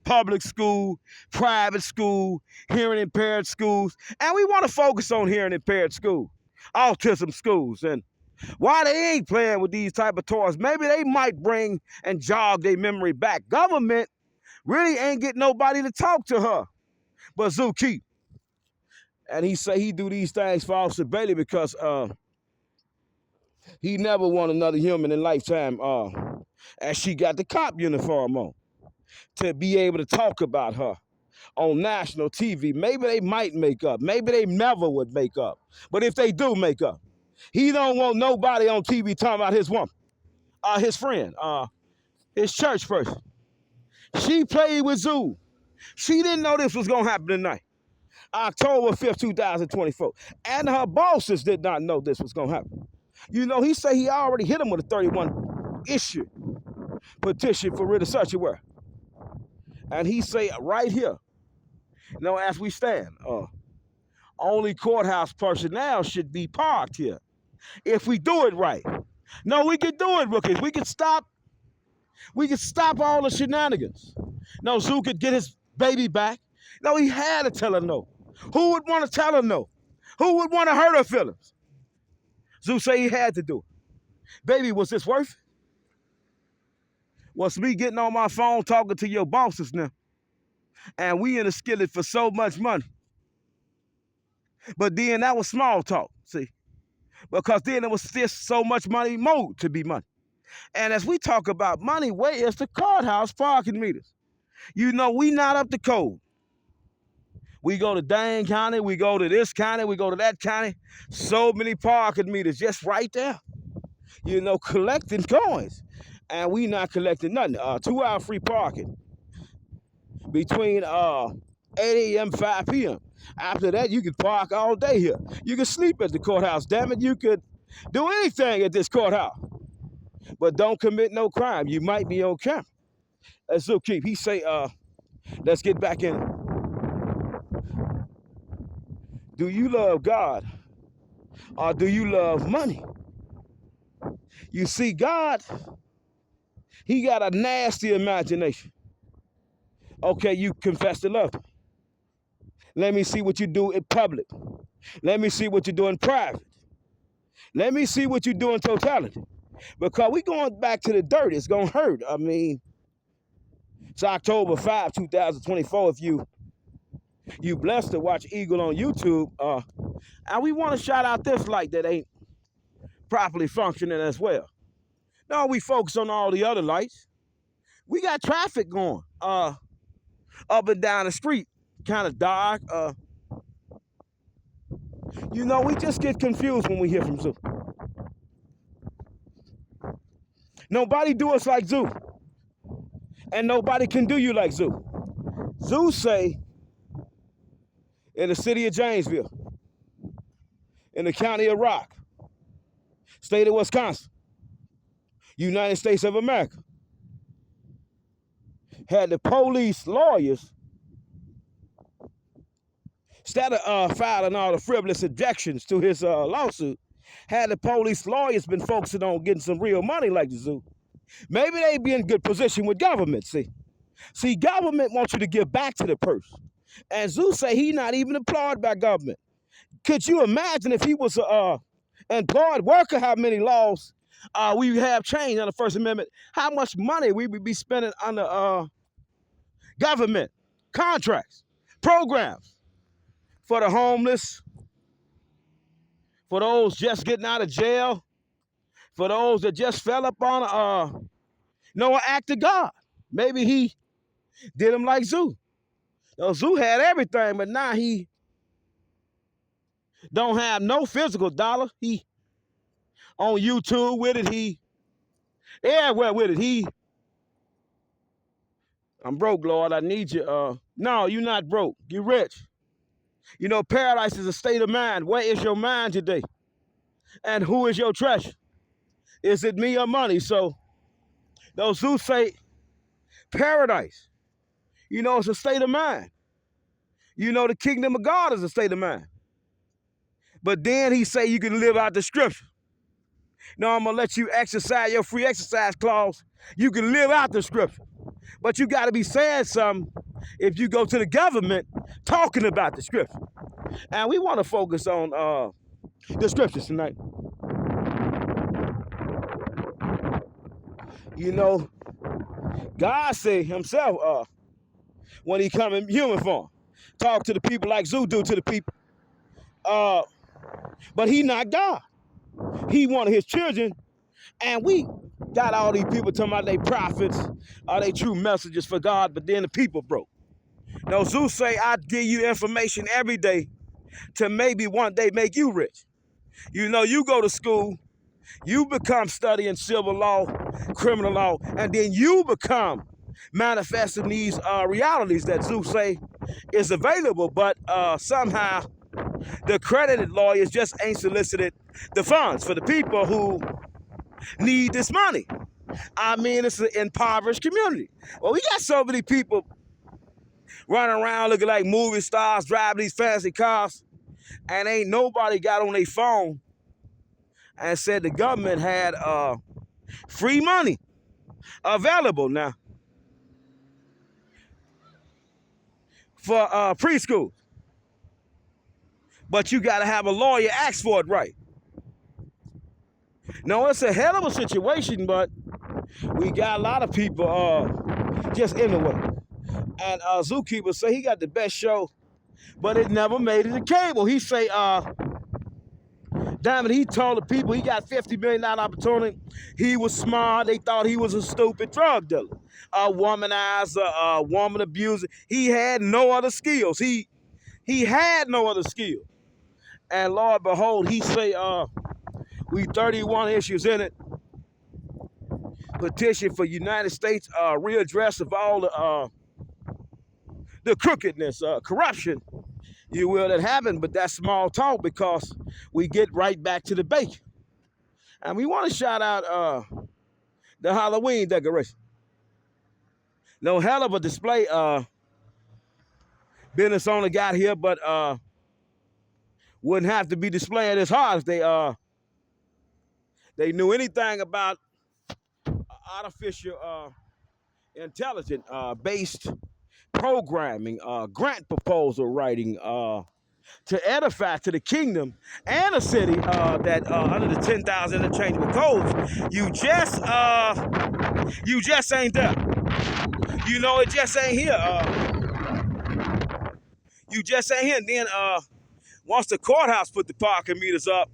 public school, private school, hearing impaired schools, and we want to focus on hearing impaired school, autism schools, and why they ain't playing with these type of toys. Maybe they might bring and jog their memory back. Government really ain't getting nobody to talk to her but Zuki. And he say he do these things for Officer Bailey because he never want another human in lifetime as she got the cop uniform on to be able to talk about her on national TV. Maybe they might make up. Maybe they never would make up. But if they do make up, he don't want nobody on TV talking about his woman, his friend, his church person. She played with Zoo. She didn't know this was going to happen tonight, October 5th, 2024. And her bosses did not know this was going to happen. You know, he say he already hit him with a 31 issue petition for writ of such a word. And he say right here, you know, as we stand, only courthouse personnel should be parked here if we do it right. No, we can do it, rookies. We can stop all the shenanigans. No, Zoo could get his baby back. No, he had to tell her no. Who would want to tell her no? Who would want to hurt her feelings? Zoo say he had to do it. Baby, was this worth it? Was me getting on my phone talking to your bosses now? And we in a skillet for so much money. But then that was small talk, see? Because then it was just so much money more to be money. And as we talk about money, where is the courthouse parking meters? You know, we not up to code. We go to Dane County, we go to this county, we go to that county. So many parking meters just right there. You know, collecting coins. And we not collecting nothing. 2-hour free parking between 8 a.m. 5 p.m. After that, you can park all day here. You can sleep at the courthouse. Damn it, you could do anything at this courthouse. But don't commit no crime. You might be on camera. Let's still keep. He say, let's get back in it. Do you love God or do you love money? You see, God, he got a nasty imagination. Okay, you confess to love. Let me see what you do in public. Let me see what you do in private. Let me see what you do in totality. Because we going back to the dirt. It's going to hurt. I mean, it's October 5, 2024. If you blessed to watch Eagle on YouTube, and we want to shout out this light that ain't properly functioning as well. No, we focus on all the other lights. We got traffic going up and down the street, kind of dark. You know, we just get confused when we hear from Zoo. Nobody do us like Zoo. And nobody can do you like Zoo. Zoo say in the city of Janesville, in the county of Rock, state of Wisconsin, United States of America, had the police lawyers, instead of filing all the frivolous objections to his lawsuit, had the police lawyers been focusing on getting some real money like the Zoo, maybe they'd be in good position with government, see. See, government wants you to give back to the person. And Zoo say he not even employed by government. Could you imagine if he was an employed worker, how many laws we have changed on the First Amendment, how much money we would be spending on the government, contracts, programs for the homeless, for those just getting out of jail, for those that just fell up on an act of God. Maybe he did him like Zoo. Zoo had everything, but now he Don't have no physical dollar. He on YouTube with it. He everywhere with it. I'm broke, Lord. I need you. No, you're not broke. You're rich. You know, paradise is a state of mind. Where is your mind today? And who is your treasure? Is it me or money? So those who say paradise, you know, it's a state of mind. You know, the kingdom of God is a state of mind. But then he say you can live out the scripture. No, I'm going to let you exercise your free exercise clause. You can live out the scripture. But you got to be saying something if you go to the government talking about the scripture. And we want to focus on the scriptures tonight. You know, God said himself when he come in human form, talk to the people like Zoo do to the people. But he not God. He one of his children. And we got all these people talking about they prophets, are they true messages for God, but then the people broke. No, Zeus say, I'd give you information every day to maybe one day make you rich. You know, you go to school, you become studying civil law, criminal law, and then you become manifesting these realities that Zeus say is available, but somehow the accredited lawyers just ain't solicited the funds for the people who need this money. I mean, it's an impoverished community. Well, we got so many people running around looking like movie stars, driving these fancy cars, and ain't nobody got on their phone and said the government had free money available now for preschool. But you got to have a lawyer ask for it right. No, it's a hell of a situation, but we got a lot of people just in the way. And Zookeeper say he got the best show, but it never made it to cable. He say, damn it, he told the people he got $50 million opportunity. He was smart. They thought he was a stupid drug dealer, a womanizer, a woman abuser. He had no other skills. He had no other skill. And Lord behold, he say, we 31 issues in it. Petition for United States readdress of all the crookedness, corruption, you will, that happened. But that's small talk because we get right back to the bacon. And we want to shout out the Halloween decoration. No hell of a display. Business owner got here, but wouldn't have to be displaying as hard if they knew anything about artificial intelligence based programming, grant proposal writing to edify to the kingdom and a city that under the 10,000 interchangeable codes, you just ain't there. You know, it just ain't here. You just ain't here. And then once the courthouse put the parking meters up,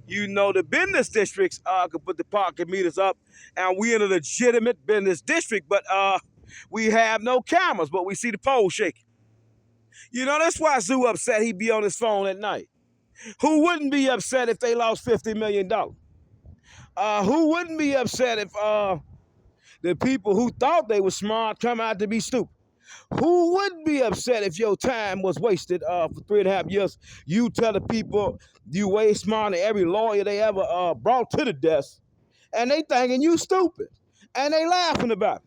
you know, the business districts could put the parking meters up, and we in a legitimate business district, but we have no cameras, but we see the pole shaking. You know, that's why Zoo upset he be on his phone at night. Who wouldn't be upset if they lost $50 million? Who wouldn't be upset if the people who thought they were smart come out to be stupid? Who wouldn't be upset if your time was wasted for 3.5 years? You tell the people you way smarter than every lawyer they ever brought to the desk, and they thinking you stupid, and they laughing about it.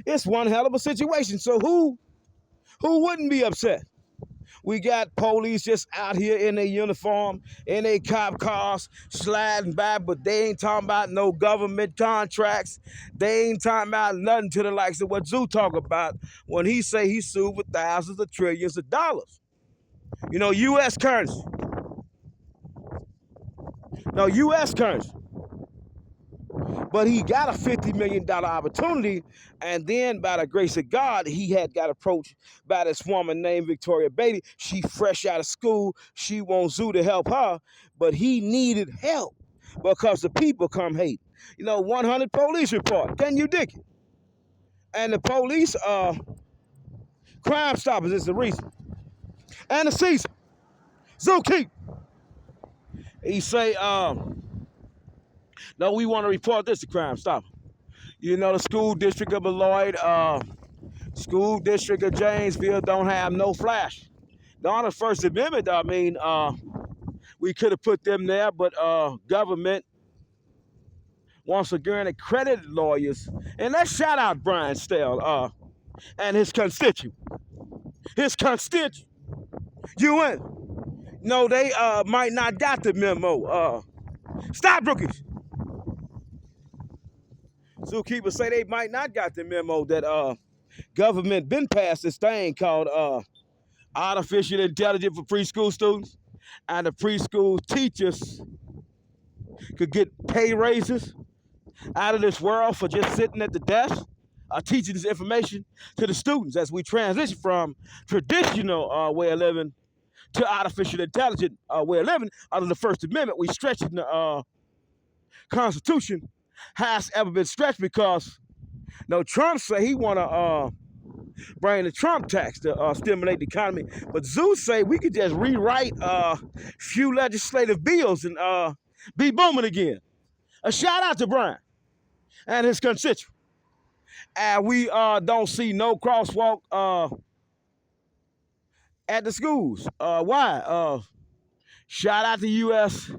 It's one hell of a situation. So who wouldn't be upset? We got police just out here in their uniform, in their cop cars, sliding by, but they ain't talking about no government contracts. They ain't talking about nothing to the likes of what Zoo talk about when he say he sued for thousands of trillions of dollars. You know, U.S. currency. No, U.S. currency. But he got a $50 million opportunity, and then by the grace of God, he had got approached by this woman named Victoria Beatty. She fresh out of school. She wants Zoo to help her, but he needed help because the people come hate. You know, 100 police report. Can you dig it? And the police, Crime Stoppers is the reason. And the Caesar. Zookeeper. He say, no, we want to report this to Crime Stop. You know, the school district of Beloit, school district of Janesville don't have no flash. On the First Amendment, I mean, we could have put them there, but government wants to grant accredited lawyers. And let's shout out Brian Stell and his constituent. His constituent. No, they might not got the memo. Stop, rookies. Zookeepers say they might not got the memo that government been passed this thing called artificial intelligence for preschool students, and the preschool teachers could get pay raises out of this world for just sitting at the desk teaching this information to the students as we transition from traditional way of living to artificial intelligence way of living. Under the First Amendment, we stretching the Constitution has ever been stretched because Trump say he want to bring the Trump tax to stimulate the economy, but Zeus say we could just rewrite a few legislative bills and be booming again. A shout out to Brian and his constituents. And we don't see no crosswalk at the schools. Why? Shout out to U.S.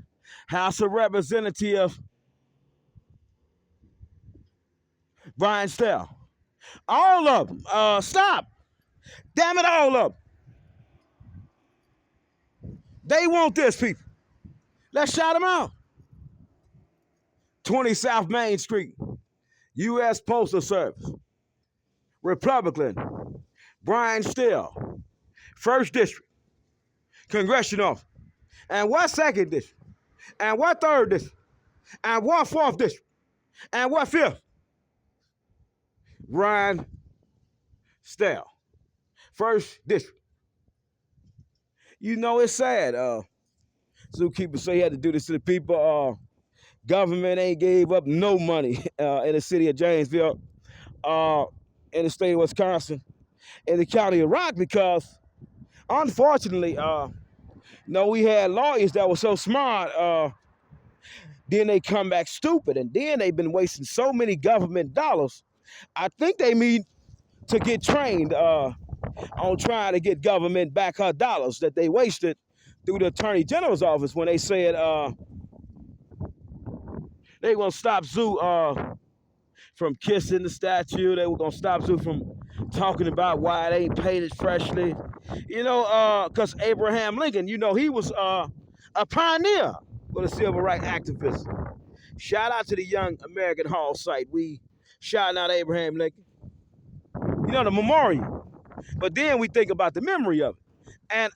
House of Representatives Brian Stell. All of them. Stop. Damn it, all of them. They want this, people. Let's shout them out. 20 South Main Street, U.S. Postal Service, Republican, Brian Stell, 1st District, Congressional Office. And what 2nd District? And what 3rd District? And what 4th District? And what 5th? Brian Stell, 1st District. You know, it's sad. Zookeeper say he had to do this to the people. Government ain't gave up no money in the city of Janesville, in the state of Wisconsin, in the county of Rock, because unfortunately, we had lawyers that were so smart, then they come back stupid, and then they've been wasting so many government dollars. I think they need to get trained on trying to get government back her dollars that they wasted through the Attorney General's office when they said they were going to stop Zoo from kissing the statue. They were going to stop Zoo from talking about why it ain't painted freshly. Because Abraham Lincoln, he was a pioneer for the civil rights activist. Shout out to the Young American Hall site. We shouting out Abraham Lincoln. The memorial. But then we think about the memory of it. And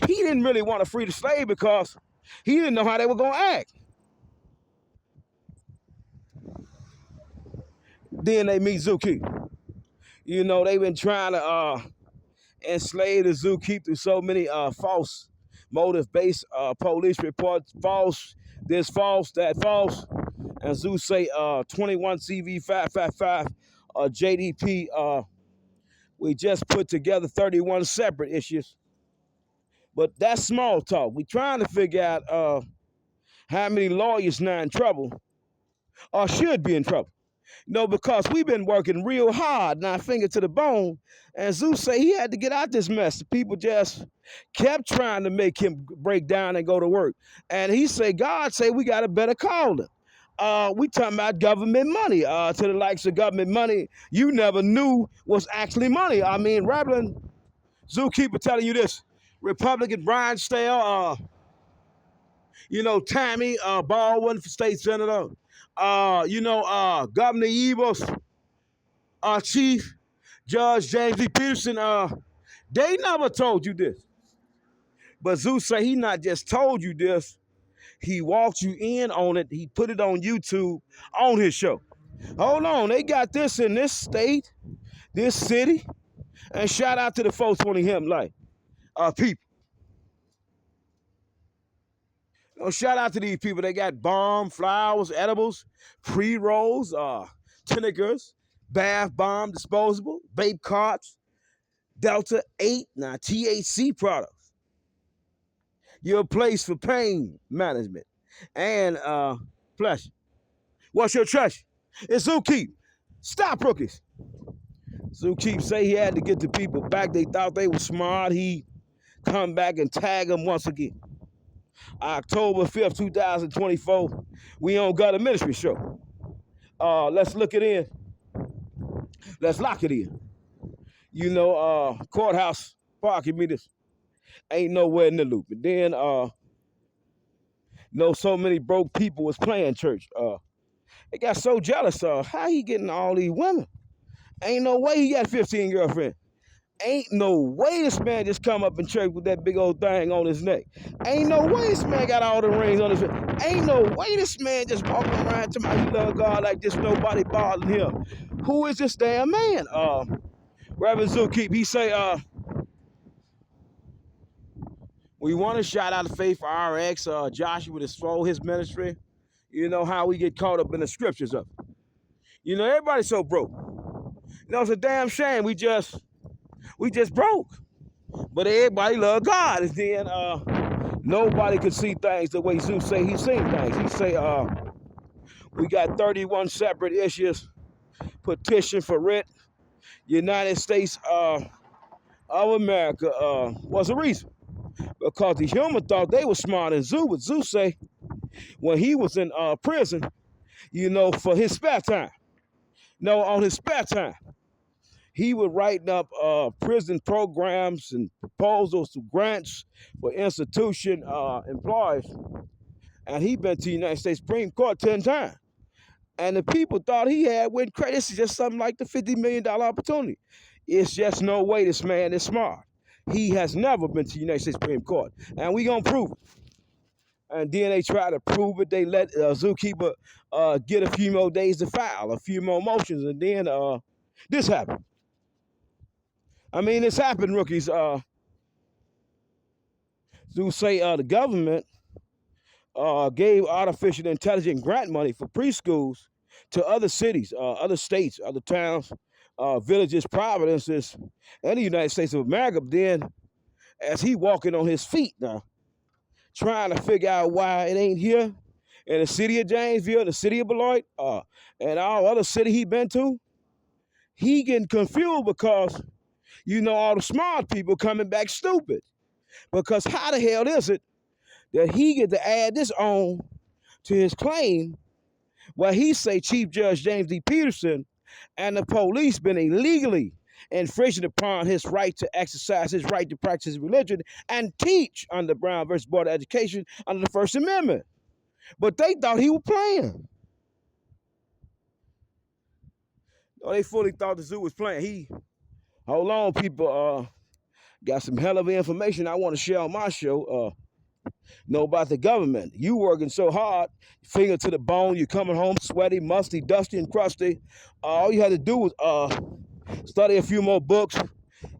he didn't really want to free the slave because he didn't know how they were going to act. Then they meet Zookeeper. They've been trying to enslave the Zookeeper through so many false motive-based police reports. False, this false, that false. And Zoo say 21 CV 555 JDP. We just put together 31 separate issues. But that's small talk. We trying to figure out how many lawyers now in trouble or should be in trouble. Because we've been working real hard, now finger to the bone. And Zeus say he had to get out this mess. People just kept trying to make him break down and go to work. And he say, God say we got a better call it. We talking about government money. To the likes of government money you never knew was actually money. I mean, Reverend Zookeeper telling you this. Republican Brian Stell, Tammy Baldwin for state senator. Governor Evers, Chief Judge James E. Peterson, they never told you this. But Zeus say he not just told you this, he walked you in on it. He put it on YouTube on his show. Hold on, they got this in this state, this city, and shout out to the folks wanting him like people. Shout out to these people. They got bomb, flowers, edibles, pre-rolls, tinnikers, bath bomb, disposable, vape carts, Delta 8, now THC products. You're a place for pain management and pleasure. What's your treasure? It's Zookeep. Stop, rookies. Zookeep say he had to get the people back. They thought they were smart. He come back and tag them once again. October 5th, 2024, we on Got a Ministry show. Let's look it in. Let's lock it in. You know, courthouse parking meters ain't nowhere in the loop. And then, so many broke people was playing church. They got so jealous of how he getting all these women. Ain't no way he got 15 girlfriends. Ain't no way this man just come up in church with that big old thing on his neck. Ain't no way this man got all the rings on his finger. Ain't no way this man just walking around to my he love God like this, nobody bothering him. Who is this damn man? Reverend Zookeep, he say, we want to shout out to Faith RX, Joshua to slow his ministry. You know how we get caught up in the scriptures of it. You know, everybody's so broke. You know, it's a damn shame. We just broke. But everybody love God. And then nobody could see things the way Zeus say he seen things. He say we got 31 separate issues. Petition for writ. United States of America was a reason. Because the human thought they were smarter than Zeus. But Zeus say when he was in prison, you know, for his spare time. No, on his spare time. He was writing up prison programs and proposals to grants for institution employees. And he been to the United States Supreme Court 10 times. And the people thought he had win credit. This is just something like the $50 million opportunity. It's just no way this man is smart. He has never been to the United States Supreme Court. And we gonna prove it. And then they try to prove it. They let Zookeeper get a few more days to file, a few more motions. And then this happened. I mean, this happened, rookies. Zeus say the government gave artificial intelligence grant money for preschools to other cities, other states, other towns, villages, provinces, and the United States of America. But then, as he walking on his feet now, trying to figure out why it ain't here in the city of Janesville, the city of Beloit, and all other city he been to, he getting confused because, you know, all the smart people coming back stupid. Because how the hell is it that he get to add this on to his claim where he say Chief Judge James D. Peterson and the police been illegally infringing upon his right to exercise his right to practice his religion and teach under Brown versus Board of Education under the First Amendment. But they thought he was playing. No, they fully thought the zoo was playing. Hold on, people. Got some hell of information I want to share on my show. Know about the government. You working so hard, finger to the bone. You coming home sweaty, musty, dusty, and crusty. All you had to do was study a few more books.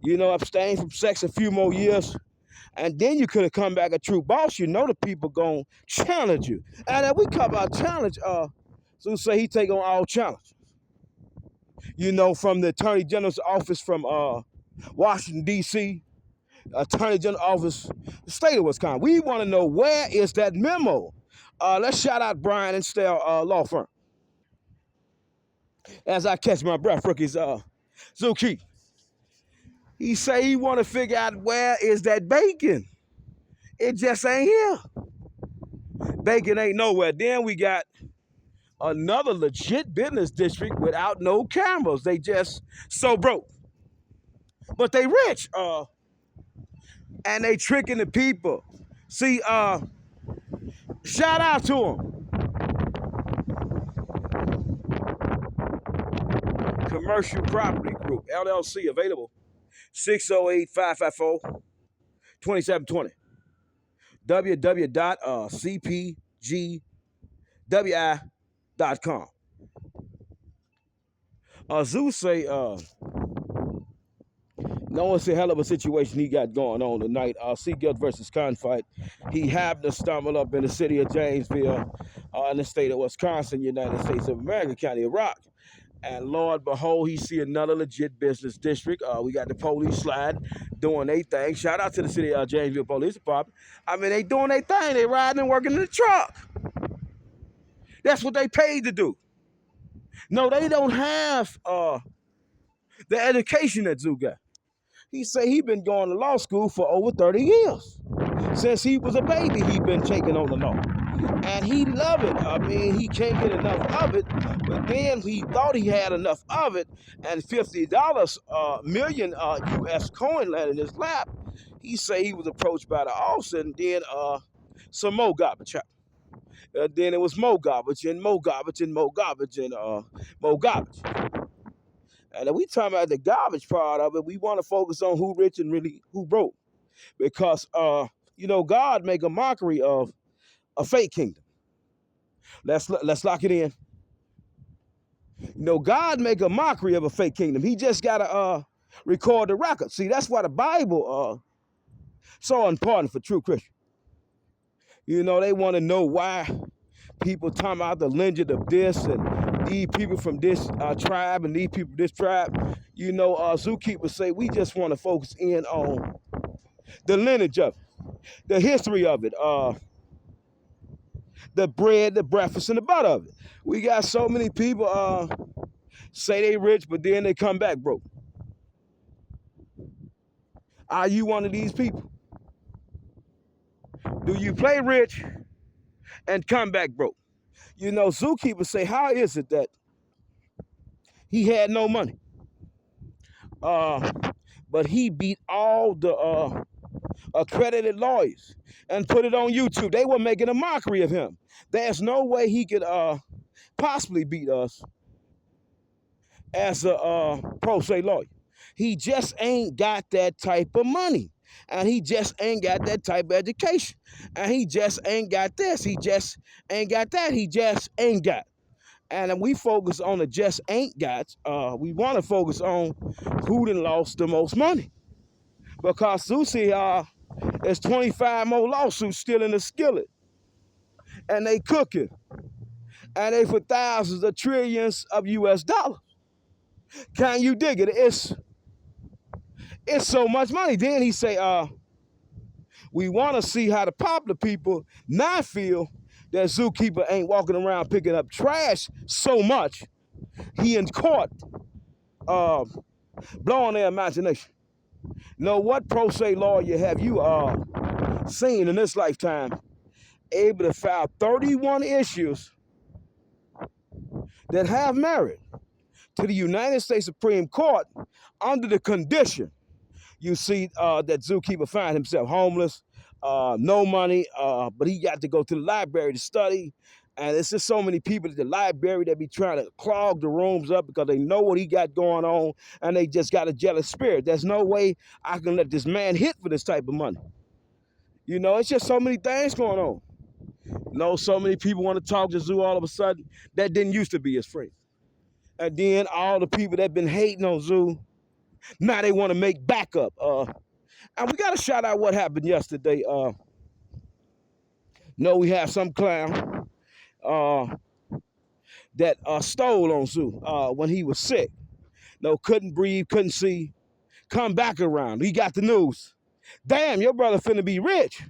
You know, abstain from sex a few more years. And then you could have come back a true boss. You know the people gonna challenge you. And if we come about challenge, so say he take on all challenges. You know, from the Attorney General's office from Washington, D.C., Attorney General office, the state of Wisconsin. We want to know where is that memo. Let's shout out Brian and Stell Law Firm. As I catch my breath, rookies, Zookeep. He say he want to figure out where is that bacon. It just ain't here. Bacon ain't nowhere. Then we got another legit business district without no cameras. They just so broke. But they rich. And they tricking the people. See, shout out to them. Commercial Property Group, LLC, available 608-554-2720. www.cpgwi.com. Zeus say, no, it's a hell of a situation he got going on tonight. Seagill versus Confight. He happened to stumble up in the city of Janesville, in the state of Wisconsin, United States of America, County of Rock. And Lord, behold, he see another legit business district. We got the police slide doing their thing. Shout out to the city of Janesville Police Department. I mean, they doing their thing. They riding and working in the truck. That's what they paid to do. No, they don't have the education that Zoo got. He say he been going to law school for over 30 years. Since he was a baby, he been taking on the law. And he love it. I mean, he can't get enough of it. But then he thought he had enough of it, and $50 million U.S. coin landed in his lap. He say he was approached by the officer, and then some more garbage. Then it was more garbage and more garbage and more garbage and more garbage. And if we talking about the garbage part of it, we want to focus on who rich and really who broke, because God make a mockery of a fake kingdom. Let's lock it in. God make a mockery of a fake kingdom. He just gotta record the record. See, that's why the Bible so important for true Christians. They want to know why people talking about the lineage of this and these people from this tribe and these people from this tribe. Zookeepers say we just want to focus in on the lineage of it, the history of it, the bread, the breakfast, and the butter of it. We got so many people say they rich, but then they come back broke. Are you one of these people? Do you play rich and come back broke? Zookeepers say, how is it that he had no money, but he beat all the accredited lawyers and put it on YouTube? They were making a mockery of him. There's no way he could possibly beat us as a pro se lawyer. He just ain't got that type of money. And he just ain't got that type of education. And he just ain't got this. He just ain't got that. He just ain't got. And we focus on the just ain't got. We want to focus on who done lost the most money. Because Susie, there's 25 more lawsuits still in the skillet. And they cooking. And they for thousands of trillions of US dollars. Can you dig it? It's so much money. Then he say, we want to see how the popular people not feel that Zookeeper ain't walking around picking up trash so much. He in court blowing their imagination. What pro se lawyer have you seen in this lifetime able to file 31 issues that have merit to the United States Supreme Court under the condition you see that Zookeeper find himself homeless, no money, but he got to go to the library to study. And it's just so many people at the library that be trying to clog the rooms up because they know what he got going on, and they just got a jealous spirit. There's no way I can let this man hit for this type of money. It's just so many things going on. So many people want to talk to Zoo all of a sudden that didn't used to be his friend. And then all the people that been hating on Zoo, now they want to make backup. And we got to shout out what happened yesterday. We have some clown that stole on Zoo when he was sick. Couldn't breathe, couldn't see. Come back around. He got the news. Damn, your brother finna be rich.